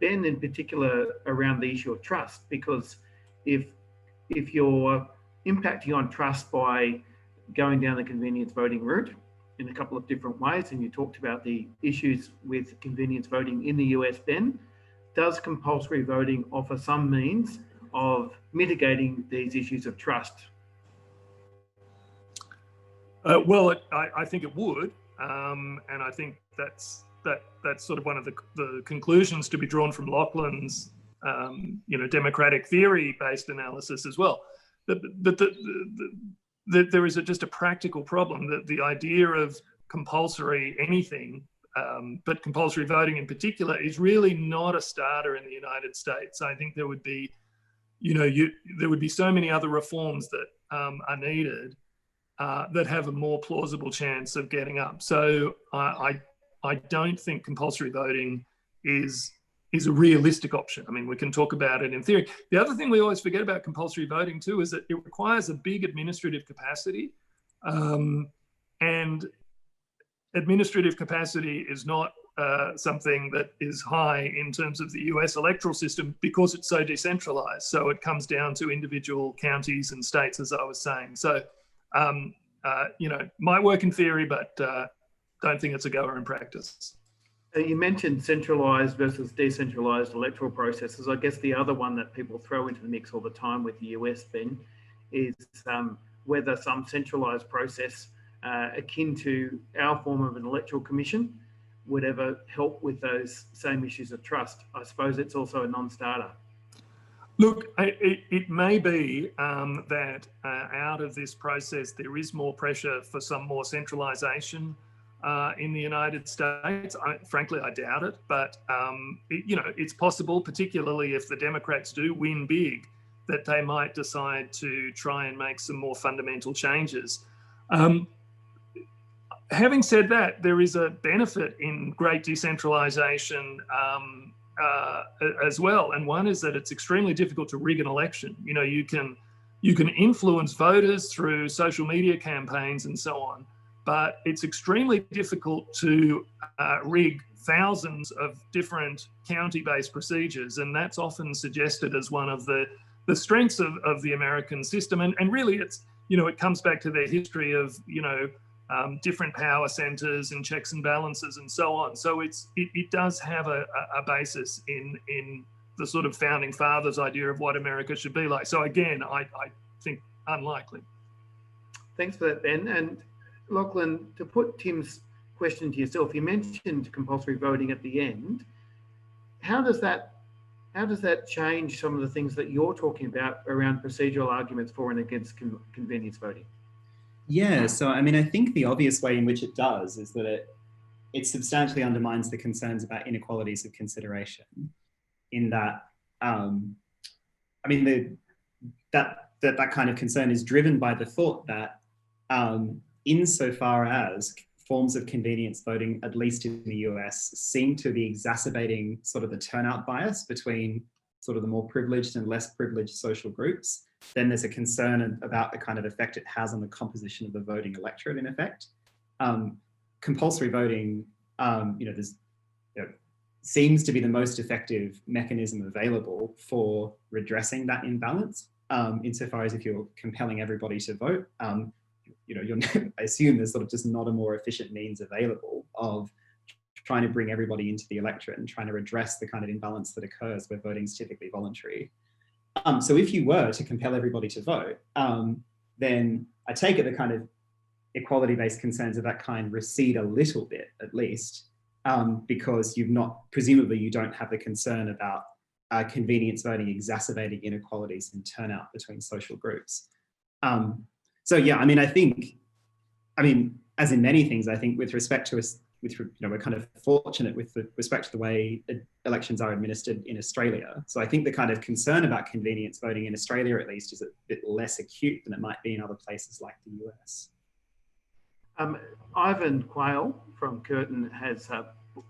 Ben in particular around the issue of trust, because if you're impacting on trust by going down the convenience voting route in a couple of different ways, and you talked about the issues with convenience voting in the US, Ben, does compulsory voting offer some means of mitigating these issues of trust? Well, I think it would, and I think that's sort of one of the conclusions to be drawn from Lachlan's democratic theory-based analysis as well. But there is just a practical problem that the idea of compulsory anything, but compulsory voting in particular, is really not a starter in the United States. I think there would be, there would be so many other reforms that are needed that have a more plausible chance of getting up. So I don't think compulsory voting is a realistic option. I mean, we can talk about it in theory. The other thing we always forget about compulsory voting too is that it requires a big administrative capacity, and administrative capacity is not something that is high in terms of the US electoral system because it's so decentralized. So it comes down to individual counties and states, as I was saying. So, might work in theory, but don't think it's a goer in practice. You mentioned centralised versus decentralised electoral processes. I guess the other one that people throw into the mix all the time with the US, Ben, is whether some centralised process akin to our form of an electoral commission would ever help with those same issues of trust. I suppose it's also a non-starter. Look, it may be that out of this process, there is more pressure for some more centralisation in the United States. Frankly, I doubt it, but it's possible, particularly if the Democrats do win big, that they might decide to try and make some more fundamental changes. Having said that, there is a benefit in great decentralisation as well, and one is that it's extremely difficult to rig an election. You can influence voters through social media campaigns and so on, but it's extremely difficult to rig thousands of different county-based procedures, and that's often suggested as one of the strengths of the American system. And really, it's it comes back to their history of different power centers and checks and balances and so on. So it does have a basis in the sort of founding fathers' idea of what America should be like. So again, I think unlikely. Thanks for that, Ben. And Lachlan, to put Tim's question to yourself, you mentioned compulsory voting at the end. How does that How does that change some of the things that you're talking about around procedural arguments for and against convenience voting? Yeah, so I mean, I think the obvious way in which it does is that it substantially undermines the concerns about inequalities of consideration. In that, I mean, that kind of concern is driven by the thought that, insofar as forms of convenience voting, at least in the US, seem to be exacerbating sort of the turnout bias between sort of the more privileged and less privileged social groups, then there's a concern about the kind of effect it has on the composition of the voting electorate, in effect. Compulsory voting, seems to be the most effective mechanism available for redressing that imbalance, insofar as if you're compelling everybody to vote, I assume there's sort of just not a more efficient means available of trying to bring everybody into the electorate and trying to redress the kind of imbalance that occurs where voting is typically voluntary. So if you were to compel everybody to vote, then I take it the kind of equality-based concerns of that kind recede a little bit, at least, because presumably you don't have the concern about convenience voting exacerbating inequalities in turnout between social groups. So yeah, I mean, as in many things, I think with respect to us, we're kind of fortunate with respect to the way elections are administered in Australia. So I think the kind of concern about convenience voting in Australia, at least, is a bit less acute than it might be in other places like the US. Ivan Quayle from Curtin has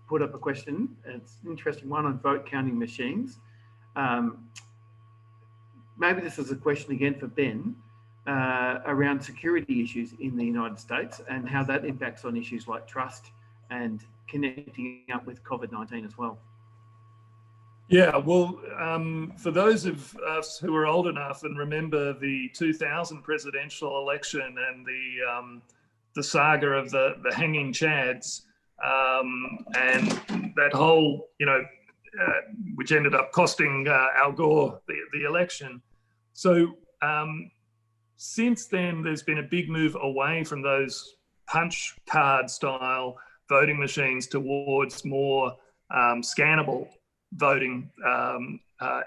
put up a question. It's an interesting one on vote counting machines. Maybe this is a question again for Ben around security issues in the United States and how that impacts on issues like trust and connecting up with COVID-19 as well. Yeah, well, for those of us who are old enough and remember the 2000 presidential election and the saga of the hanging chads, and that whole, which ended up costing Al Gore the election. So since then, there's been a big move away from those punch card style voting machines towards more scannable voting,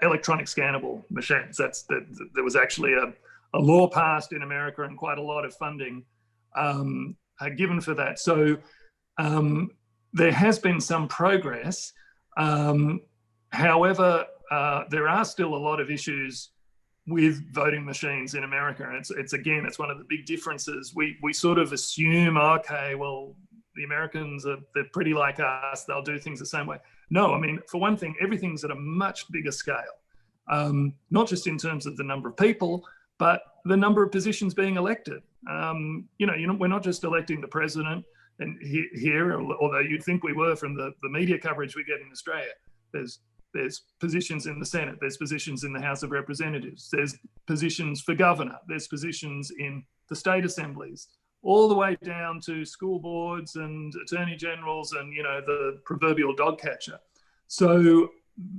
electronic scannable machines. There was actually a law passed in America and quite a lot of funding given for that. So there has been some progress. However, there are still a lot of issues with voting machines in America. And it's one of the big differences. We sort of assume, okay, well, the Americans they're pretty like us, they'll do things the same way. No, I mean, for one thing, everything's at a much bigger scale, not just in terms of the number of people, but the number of positions being elected. We're not just electing the president and here, although you'd think we were from the media coverage we get in Australia. There's positions in the Senate, there's positions in the House of Representatives, there's positions for governor, there's positions in the state assemblies, all the way down to school boards and attorney generals and, the proverbial dog catcher. So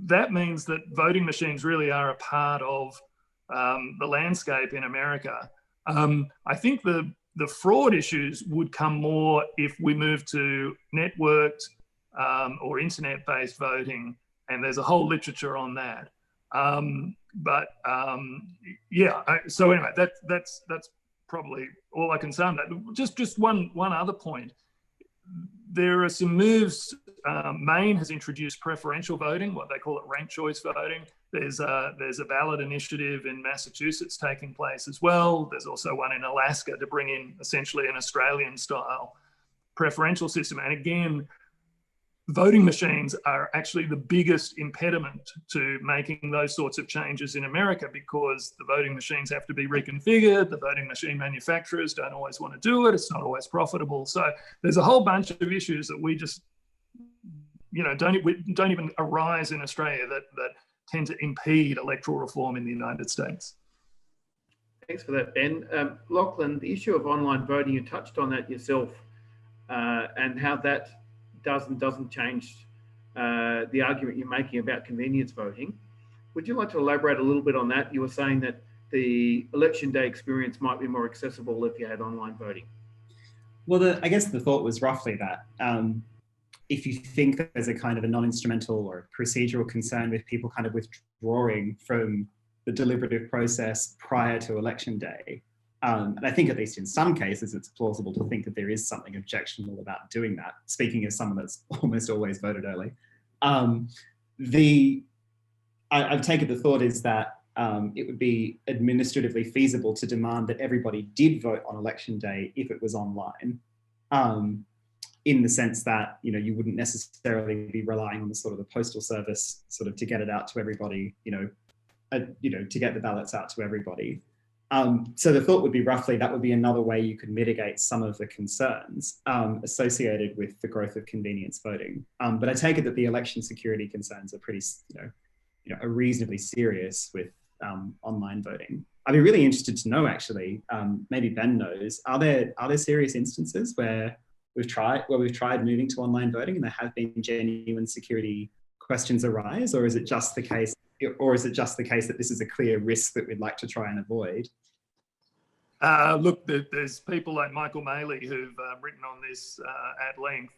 that means that voting machines really are a part of the landscape in America. I think the fraud issues would come more if we move to networked or internet-based voting, and there's a whole literature on that. So anyway, that's probably all I can say on that. Just one other point. There are some moves. Maine has introduced preferential voting, what they call it ranked choice voting. There's a ballot initiative in Massachusetts taking place as well. There's also one in Alaska to bring in essentially an Australian style preferential system. And again, voting machines are actually the biggest impediment to making those sorts of changes in America, because the voting machines have to be reconfigured. The voting machine manufacturers don't always want to do it. It's not always profitable. So there's a whole bunch of issues that we just, don't even arise in Australia that tend to impede electoral reform in the United States. Thanks for that, Ben. Lachlan, the issue of online voting, you touched on that yourself, and how that doesn't change the argument you're making about convenience voting. Would you like to elaborate a little bit on that? You were saying that the election day experience might be more accessible if you had online voting. Well, I guess the thought was roughly that if you think that there's a kind of a non-instrumental or procedural concern with people kind of withdrawing from the deliberative process prior to election day, and I think at least in some cases, it's plausible to think that there is something objectionable about doing that, speaking as someone that's almost always voted early. I've taken the thought is that it would be administratively feasible to demand that everybody did vote on election day if it was online, in the sense that, you know, you wouldn't necessarily be relying on the sort of the postal service sort of to get it out to everybody, to get the ballots out to everybody. So the thought would be roughly that would be another way you could mitigate some of the concerns associated with the growth of convenience voting. But I take it that the election security concerns are pretty, are reasonably serious with online voting. I'd be really interested to know, actually, maybe Ben knows, are there serious instances where we've tried moving to online voting and there have been genuine security questions arise, or is it just the case that this is a clear risk that we'd like to try and avoid? Look, there's people like Michael Maley who've written on this at length.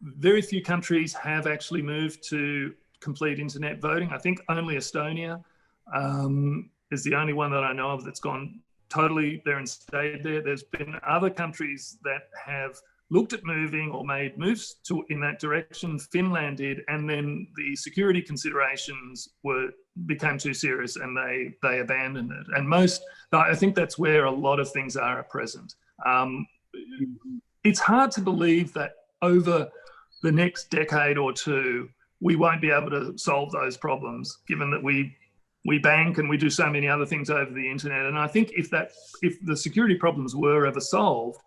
Very few countries have actually moved to complete internet voting. I think only Estonia is the only one that I know of that's gone totally there and stayed there. There's been other countries that have looked at moving or made moves in that direction. Finland did, and then the security considerations became too serious and they abandoned it. And I think that's where a lot of things are at present. It's hard to believe that over the next decade or two, we won't be able to solve those problems, given that we bank and we do so many other things over the internet. And I think if the security problems were ever solved,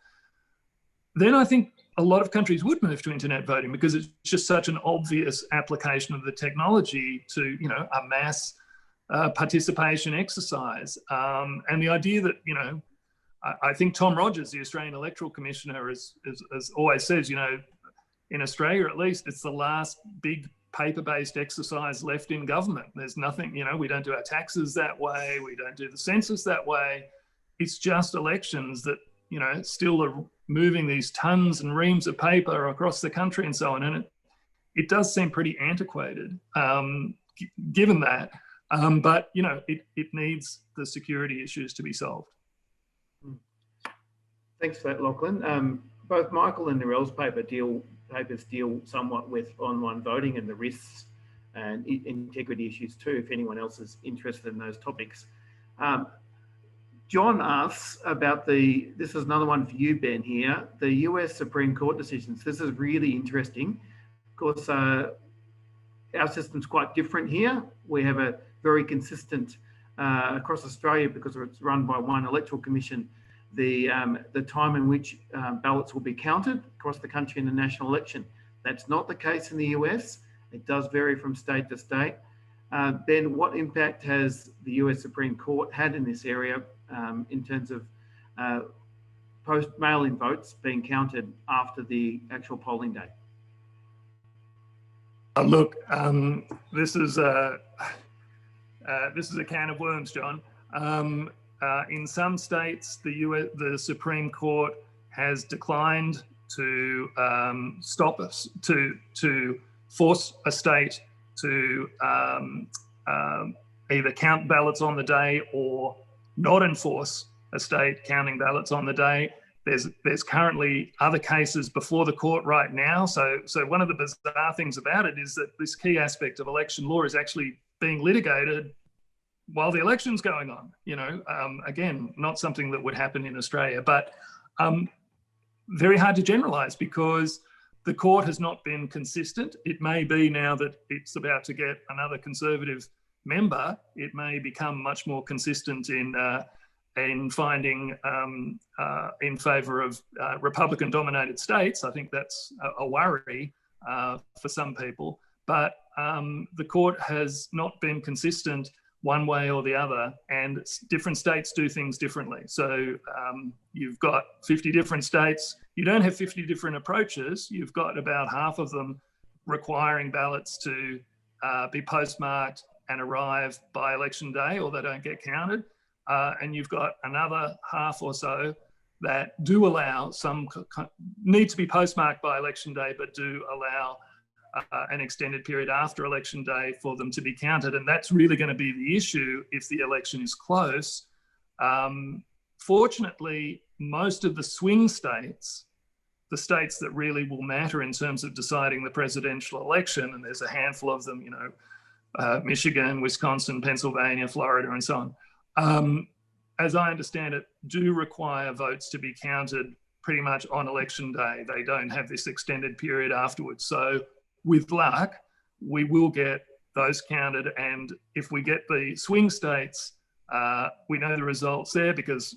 then I think a lot of countries would move to internet voting, because it's just such an obvious application of the technology to, a mass participation exercise. And the idea that, I think Tom Rogers, the Australian Electoral Commissioner, has always says, in Australia at least, it's the last big paper-based exercise left in government. There's nothing, we don't do our taxes that way. We don't do the census that way. It's just elections that, still are moving these tons and reams of paper across the country and so on. And it does seem pretty antiquated, given that. But, it needs the security issues to be solved. Thanks for that, Lachlan. Both Michael and Narelle's papers deal somewhat with online voting and the risks and integrity issues too, if anyone else is interested in those topics. John asks about this is another one for you, Ben, here, the US Supreme Court decisions. This is really interesting. Of course, our system's quite different here. We have a very consistent across Australia, because it's run by one electoral commission, the time in which ballots will be counted across the country in the national election. That's not the case in the US. It does vary from state to state. Ben, what impact has the US Supreme Court had in this area in terms of post-mail-in votes being counted after the actual polling day? Look, this is a can of worms, John. In some states, the Supreme Court has declined to stop us, to force a state to either count ballots on the day or not enforce a state counting ballots on the day. There's currently other cases before the court right now. So one of the bizarre things about it is that this key aspect of election law is actually being litigated while the election's going on. Again, not something that would happen in Australia, but very hard to generalize, because the court has not been consistent. It may be now that it's about to get another Conservative member, it may become much more consistent in finding in favour of Republican-dominated states. I think that's a worry for some people. But the court has not been consistent one way or the other, and different states do things differently. So you've got 50 different states. You don't have 50 different approaches. You've got about half of them requiring ballots to be postmarked and arrive by election day, or they don't get counted. And you've got another half or so that do allow need to be postmarked by election day, but do allow an extended period after election day for them to be counted. And that's really going to be the issue if the election is close. Fortunately, most of the swing states, the states that really will matter in terms of deciding the presidential election, and there's a handful of them, Michigan, Wisconsin, Pennsylvania, Florida, and so on, as I understand it, do require votes to be counted pretty much on election day. They don't have this extended period afterwards. So with luck, we will get those counted. And if we get the swing states, we know the results there, because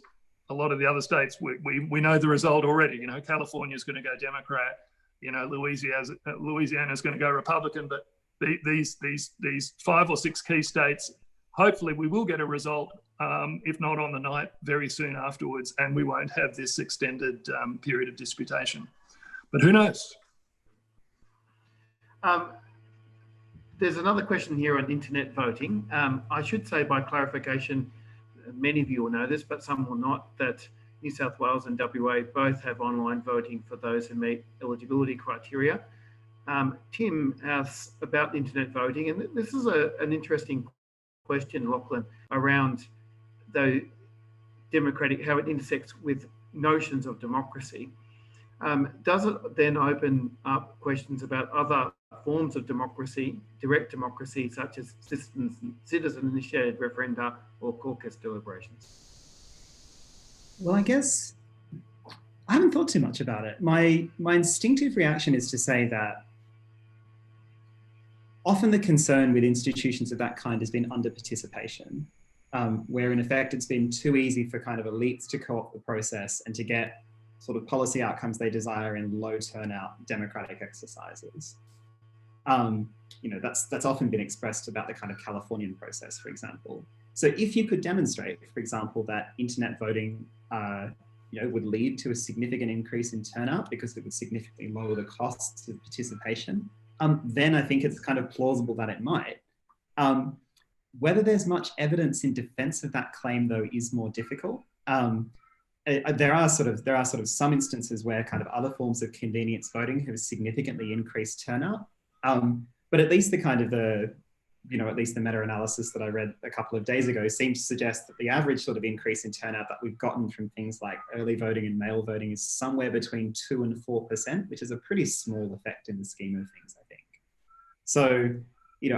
a lot of the other states, we know the result already. California's going to go Democrat, Louisiana's going to go Republican, but these 5 or 6 key states, hopefully we will get a result, if not on the night, very soon afterwards, and we won't have this extended period of disputation. But who knows? There's another question here on internet voting. I should say, by clarification, many of you will know this, but some will not, that New South Wales and WA both have online voting for those who meet eligibility criteria. Tim asks about internet voting, and this is an interesting question, Lachlan, around the democratic, how it intersects with notions of democracy. Does it then open up questions about other forms of democracy, direct democracy, such as citizen-initiated referenda or caucus deliberations? Well, I guess I haven't thought too much about it. My instinctive reaction is to say that often the concern with institutions of that kind has been under participation, where in effect it's been too easy for kind of elites to co-opt the process and to get sort of policy outcomes they desire in low turnout democratic exercises. That's often been expressed about the kind of Californian process, for example. So if you could demonstrate, for example, that internet voting would lead to a significant increase in turnout because it would significantly lower the costs of participation, then I think it's kind of plausible that it might. Whether there's much evidence in defense of that claim, though, is more difficult. There are sort of some instances where kind of other forms of convenience voting have significantly increased turnout. But at least at least the meta-analysis that I read a couple of days ago seems to suggest that the average sort of increase in turnout that we've gotten from things like early voting and mail voting is somewhere between 2 and 4%, which is a pretty small effect in the scheme of things, I think. So,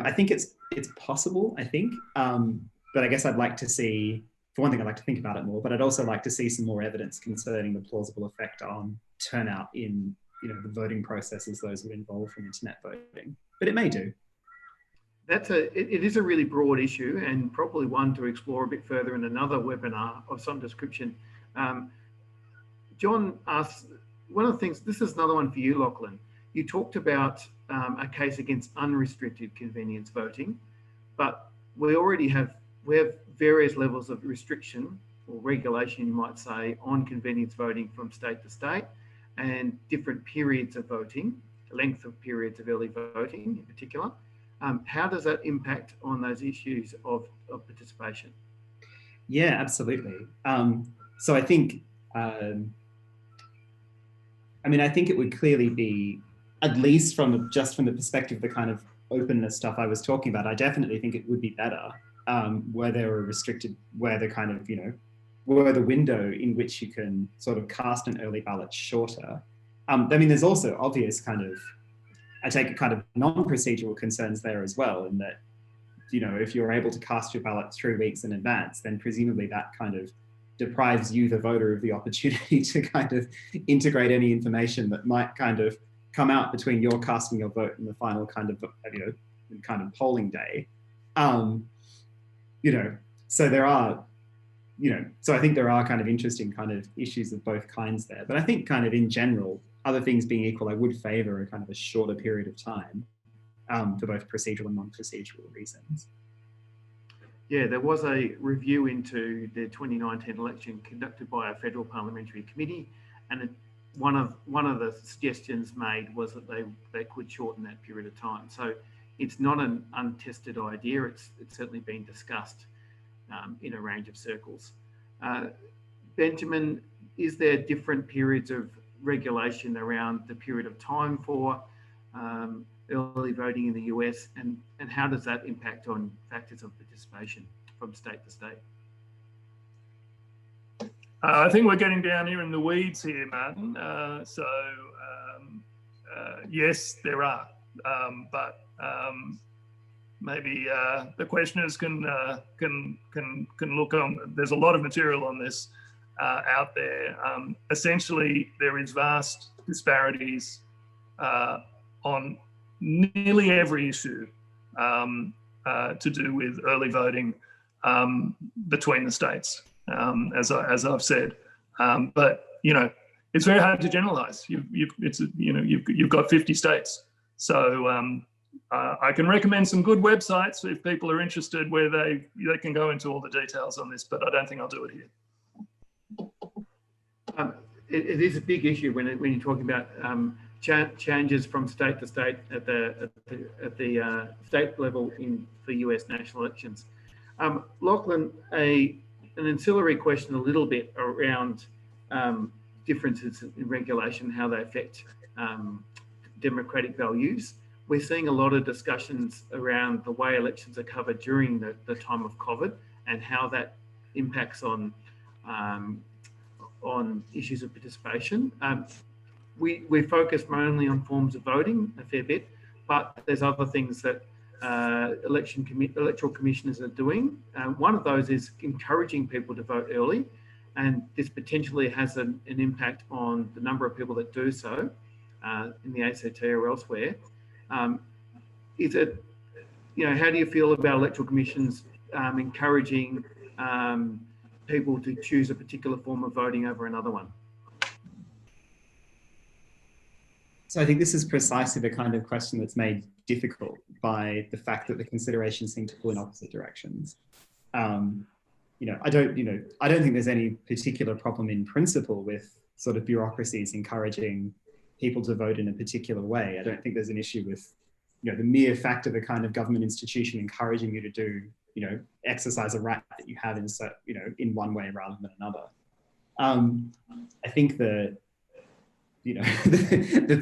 I think it's possible, I think, but I guess I'd like to see, for one thing, I'd like to think about it more, but I'd also like to see some more evidence concerning the plausible effect on turnout in, the voting processes those would involve from internet voting. But it may do. It is a really broad issue, and probably one to explore a bit further in another webinar of some description. John asks, one of the things, this is another one for you, Lachlan. You talked about a case against unrestricted convenience voting, but we have various levels of restriction or regulation, you might say, on convenience voting from state to state, and different periods of voting, length of periods of early voting in particular. How does that impact on those issues of participation? Yeah, absolutely. So I think, I think it would clearly be, at least from the perspective of the kind of openness stuff I was talking about, I definitely think it would be better where there were restricted, where the kind of, where the window in which you can sort of cast an early ballot shorter. There's also obvious kind of, I take it kind of non-procedural concerns there as well, in that, if you're able to cast your ballot 3 weeks in advance, then presumably that kind of deprives you, the voter, of the opportunity to kind of integrate any information that might kind of come out between your casting your vote and the final kind of, polling day. So there are, so I think there are kind of interesting kind of issues of both kinds there. But I think kind of in general, other things being equal, I would favour a kind of a shorter period of time for both procedural and non-procedural reasons. Yeah, there was a review into the 2019 election conducted by a federal parliamentary committee, and one of the suggestions made was that they could shorten that period of time. So it's not an untested idea. It's certainly been discussed in a range of circles. Benjamin is there different periods of regulation around the period of time for early voting in the US, and how does that impact on factors of participation from state to state? I think we're getting down here in the weeds here, Martin. Yes, there are, but maybe the questioners can look on. There's a lot of material on this out there. Essentially, there is vast disparities on nearly every issue to do with early voting between the states, as I've said. But it's very hard to generalize. You've got 50 states, so I can recommend some good websites if people are interested, where they can go into all the details on this. But I don't think I'll do it here. It is a big issue when you're talking about changes from state to state at the state level for US national elections. Lachlan, an ancillary question a little bit around differences in regulation, how they affect democratic values. We're seeing a lot of discussions around the way elections are covered during the time of COVID and how that impacts on issues of participation. We focus mainly on forms of voting a fair bit, but there's other things that electoral commissioners are doing. One of those is encouraging people to vote early, and this potentially has an impact on the number of people that do so in the ACT or elsewhere. Is it, how do you feel about electoral commissions encouraging people to choose a particular form of voting over another one? So I think this is precisely the kind of question that's made difficult by the fact that the considerations seem to pull in opposite directions. I don't think there's any particular problem in principle with sort of bureaucracies encouraging people to vote in a particular way. I don't think there's an issue with, the mere fact of a kind of government institution encouraging you to do, exercise a right that you have in one way rather than another. I think that, the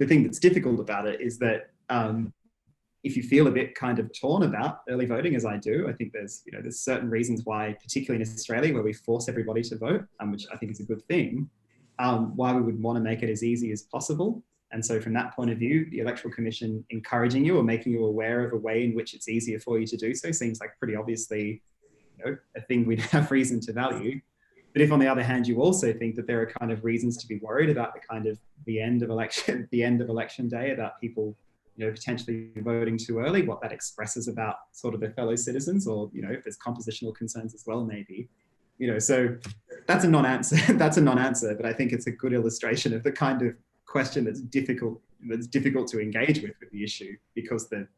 thing that's difficult about it is that if you feel a bit kind of torn about early voting, as I do, I think there's certain reasons why, particularly in Australia, where we force everybody to vote, which I think is a good thing, why we would want to make it as easy as possible. And so from that point of view, the Electoral Commission encouraging you or making you aware of a way in which it's easier for you to do so seems like pretty obviously a thing we'd have reason to value. But if on the other hand, you also think that there are kind of reasons to be worried about the end of election day, about people potentially voting too early, what that expresses about sort of their fellow citizens, or if there's compositional concerns as well, maybe. So that's a non-answer. That's a non-answer, but I think it's a good illustration of the kind of question that's difficult to engage with the issue, because they're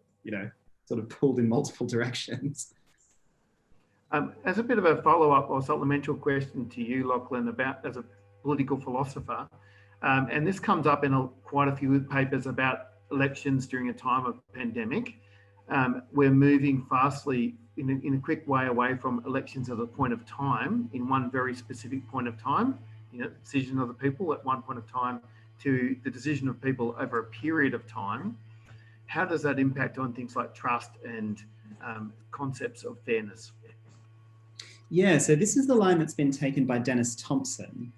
sort of pulled in multiple directions. As a bit of a follow-up or supplemental question to you, Lachlan, about as a political philosopher, and this comes up in quite a few papers about elections during a time of pandemic. We're moving fastly in a quick way away from elections as a point of time, in one very specific point of time, decision of the people at one point of time, to the decision of people over a period of time. How does that impact on things like trust and concepts of fairness? Yeah, so this is the line that's been taken by Dennis Thompson.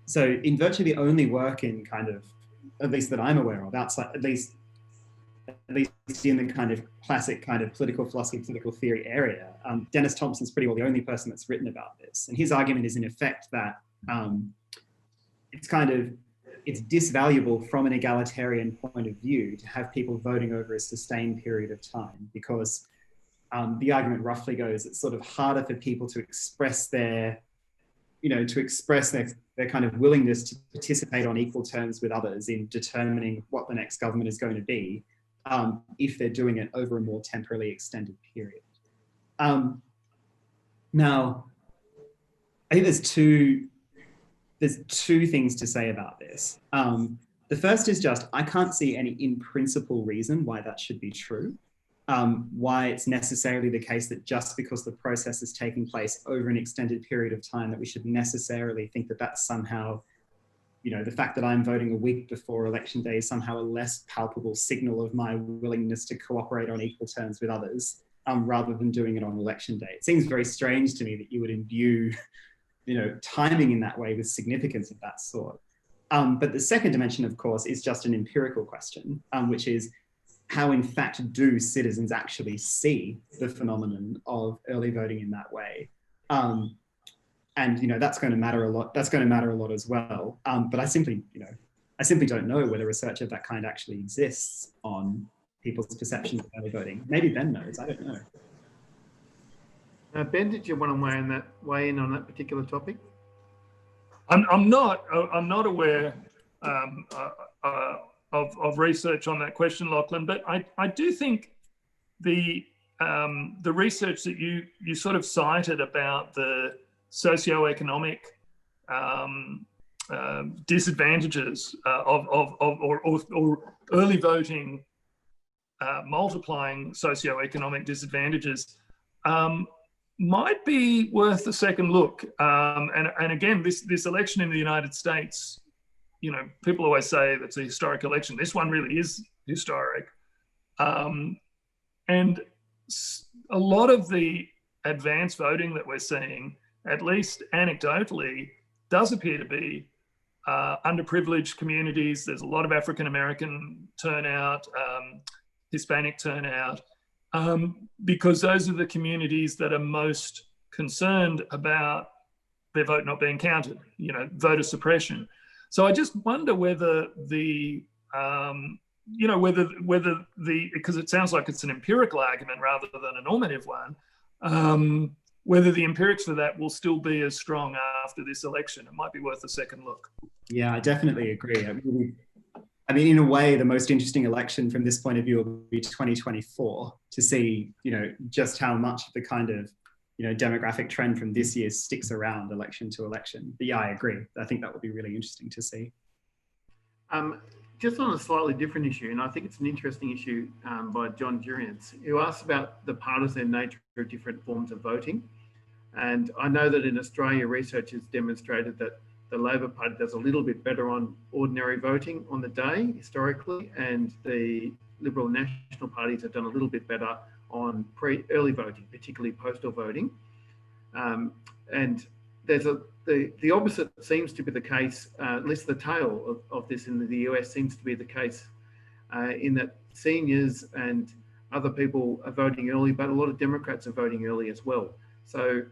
So in virtually the only work in kind of, at least that I'm aware of, outside, at least in the kind of classic kind of political philosophy, political theory area, Dennis Thompson's pretty well the only person that's written about this. And his argument is in effect that it's disvaluable from an egalitarian point of view to have people voting over a sustained period of time, because the argument roughly goes, it's sort of harder for people to express their kind of willingness to participate on equal terms with others in determining what the next government is going to be, if they're doing it over a more temporally extended period. Now, I think there's two things to say about this. The first is just, I can't see any in principle reason why that should be true. why it's necessarily the case that just because the process is taking place over an extended period of time, that we should necessarily think that that's somehow, you know, the fact that I'm voting a week before election day is somehow a less palpable signal of my willingness to cooperate on equal terms with others, rather than doing it on election day. It seems very strange to me that you would imbue, you know, timing in that way with significance of that sort. But the second dimension, of course, is just an empirical question, which is how in fact do citizens actually see the phenomenon of early voting in that way? And, you know, that's going to matter a lot. That's going to matter a lot as well. But I simply don't know whether research of that kind actually exists on people's perceptions of early voting. Maybe Ben knows, I don't know. Ben, did you want to weigh in on that particular topic? I'm not aware of research on that question, Lachlan, but I do think the research that you sort of cited about the socioeconomic disadvantages or early voting multiplying socioeconomic disadvantages might be worth a second look. And again, this election in the United States, you know, people always say that's a historic election. This one really is historic. And a lot of the advanced voting that we're seeing, at least anecdotally, does appear to be underprivileged communities. There's a lot of African-American turnout, Hispanic turnout, because those are the communities that are most concerned about their vote not being counted, you know, voter suppression. So I just wonder whether because it sounds like it's an empirical argument rather than a normative one, whether the empirics for that will still be as strong after this election. It might be worth a second look. Yeah, I definitely agree. I mean, in a way, the most interesting election from this point of view will be 2024, to see, you know, just how much of the kind of, you know, demographic trend from this year sticks around election to election. But yeah, I agree. I think that would be really interesting to see. Just on a slightly different issue, and I think it's an interesting issue by John Durians, who asks about the partisan nature of different forms of voting. And I know that in Australia, research has demonstrated that the Labor Party does a little bit better on ordinary voting on the day historically, and the Liberal National parties have done a little bit better on early voting, particularly postal voting. And there's the opposite seems to be the case, at least the tail of this in the US seems to be the case, in that seniors and other people are voting early, but a lot of Democrats are voting early as well. So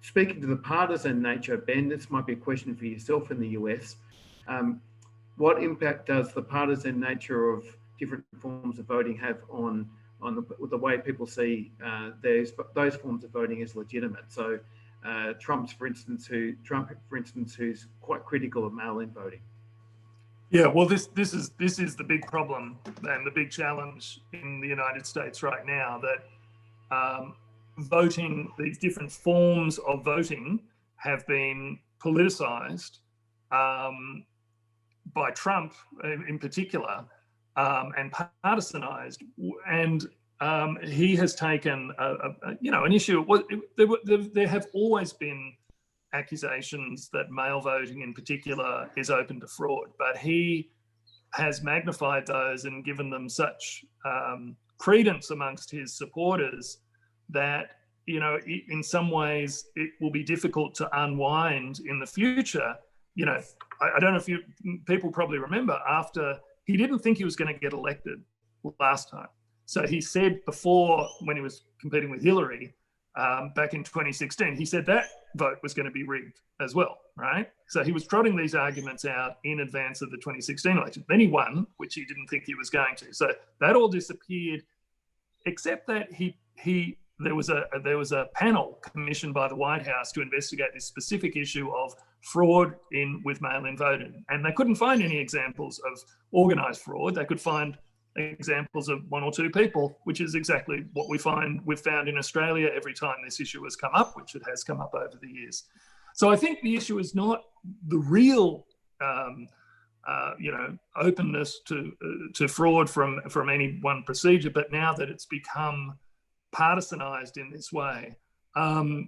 speaking to the partisan nature, Ben, this might be a question for yourself in the US. What impact does the partisan nature of different forms of voting have on the way people see those forms of voting as legitimate? So Trump, for instance, who's quite critical of mail-in voting. Yeah, well, this is the big problem and the big challenge in the United States right now, that voting, these different forms of voting have been politicized by Trump in particular, and partisanized. And he has taken an issue. There have always been accusations that mail voting in particular is open to fraud, but he has magnified those and given them such credence amongst his supporters that, you know, in some ways it will be difficult to unwind in the future. You know, I don't know if people probably remember, after he didn't think he was going to get elected last time. So he said before, when he was competing with Hillary back in 2016, he said that vote was going to be rigged as well, right? So he was trotting these arguments out in advance of the 2016 election. Then he won, which he didn't think he was going to. So that all disappeared, except that there was a panel commissioned by the White House to investigate this specific issue of fraud with mail-in voting, and they couldn't find any examples of organised fraud. They could find examples of one or two people, which is exactly what we've found in Australia every time this issue has come up, which it has come up over the years. So I think the issue is not the real openness to fraud from any one procedure. But now that it's become partisanized in this way,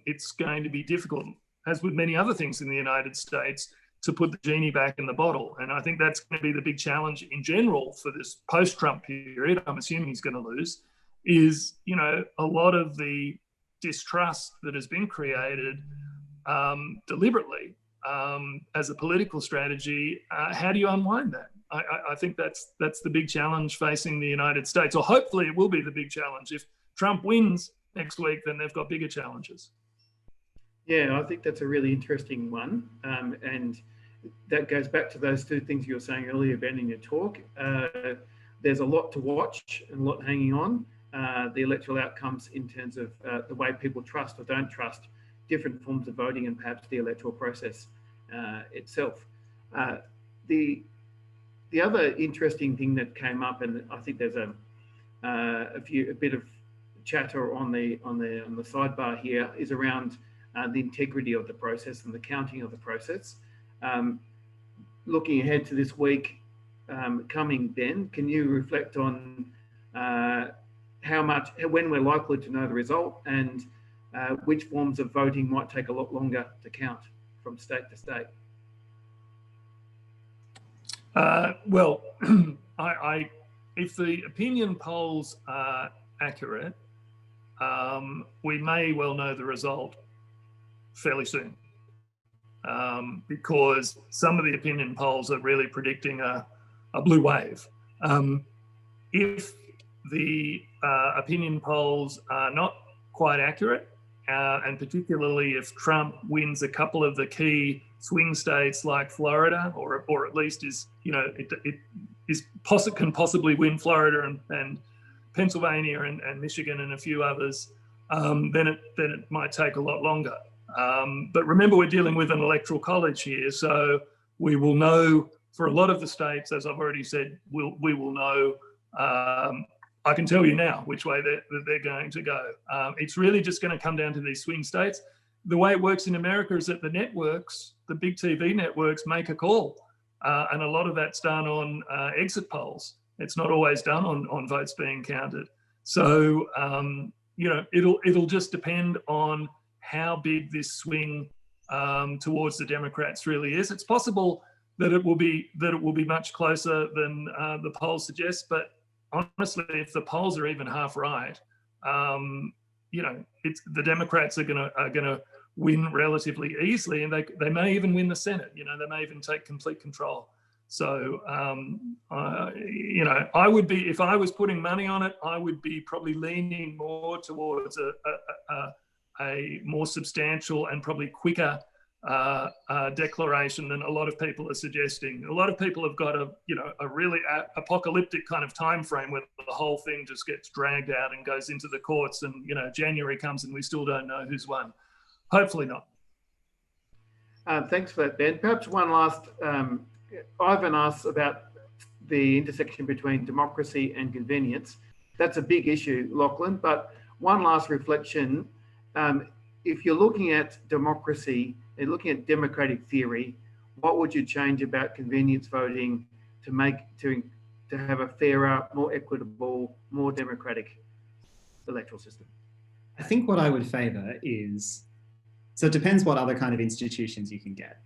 it's going to be difficult, as with many other things in the United States, to put the genie back in the bottle. And I think that's going to be the big challenge in general for this post-Trump period. I'm assuming he's going to lose, is, a lot of the distrust that has been created deliberately as a political strategy. How do you unwind that? I think that's the big challenge facing the United States, or hopefully it will be the big challenge. If Trump wins next week, then they've got bigger challenges. Yeah, I think that's a really interesting one. And that goes back to those two things you were saying earlier, Ben, in your talk. There's a lot to watch and a lot hanging on. The electoral outcomes in terms of the way people trust or don't trust different forms of voting, and perhaps the electoral process itself. The other interesting thing that came up, and I think there's a bit of chatter on the sidebar here, is around the integrity of the process and the counting of the process. Looking ahead to this week coming, Ben, can you reflect on when we're likely to know the result, and which forms of voting might take a lot longer to count from state to state? Well, if the opinion polls are accurate, we may well know the result fairly soon, because some of the opinion polls are really predicting a blue wave. If the opinion polls are not quite accurate, and particularly if Trump wins a couple of the key swing states like Florida, or at least can possibly win Florida and Pennsylvania and Michigan and a few others, then it might take a lot longer. But remember, we're dealing with an electoral college here, so we will know for a lot of the states, as I've already said, we will know. I can tell you now which way they're going to go. It's really just going to come down to these swing states. The way it works in America is that the networks, the big TV networks, make a call, and a lot of that's done on exit polls. It's not always done on votes being counted. So it'll just depend on how big this swing towards the Democrats really is. It's possible that it will be much closer than the polls suggest, but honestly, if the polls are even half right, the Democrats are gonna win relatively easily, and they may even win the Senate. They may even take complete control. So I would be, if I was putting money on it, I would be probably leaning more towards a more substantial and probably quicker declaration than a lot of people are suggesting. A lot of people have got a really apocalyptic kind of time frame where the whole thing just gets dragged out and goes into the courts, and January comes and we still don't know who's won. Hopefully not. Thanks for that, Ben. Perhaps one last, Ivan asks about the intersection between democracy and convenience. That's a big issue, Lachlan, but one last reflection. If you're looking at democracy and looking at democratic theory, what would you change about convenience voting to have a fairer, more equitable, more democratic electoral system? I think what I would favour is, so it depends what other kind of institutions you can get.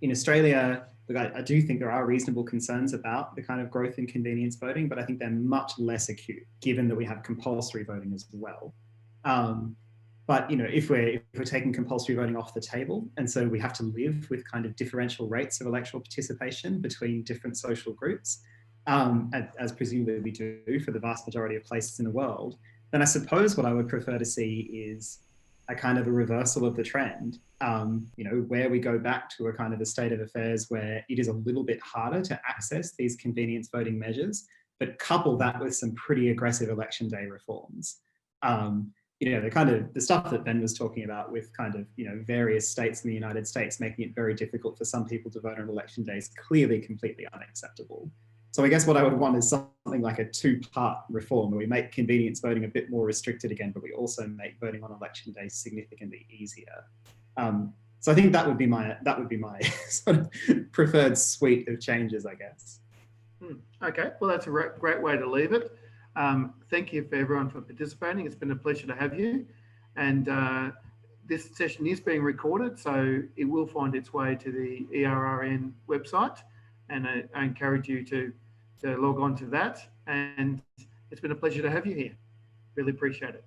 In Australia, I do think there are reasonable concerns about the kind of growth in convenience voting, but I think they're much less acute given that we have compulsory voting as well. But if we're taking compulsory voting off the table, and so we have to live with kind of differential rates of electoral participation between different social groups, as presumably we do for the vast majority of places in the world, then I suppose what I would prefer to see is a kind of a reversal of the trend, where we go back to a kind of a state of affairs where it is a little bit harder to access these convenience voting measures, but couple that with some pretty aggressive election day reforms. The stuff that Ben was talking about with kind of, various states in the United States making it very difficult for some people to vote on election day is clearly completely unacceptable. So I guess what I would want is something like a two-part reform where we make convenience voting a bit more restricted again, but we also make voting on election day significantly easier. So I think that would be my sort of preferred suite of changes, I guess. Okay, well, that's a great way to leave it. Thank you for everyone for participating. It's been a pleasure to have you. And this session is being recorded, so it will find its way to the ERRN website. And I encourage you to log on to that. And it's been a pleasure to have you here. Really appreciate it.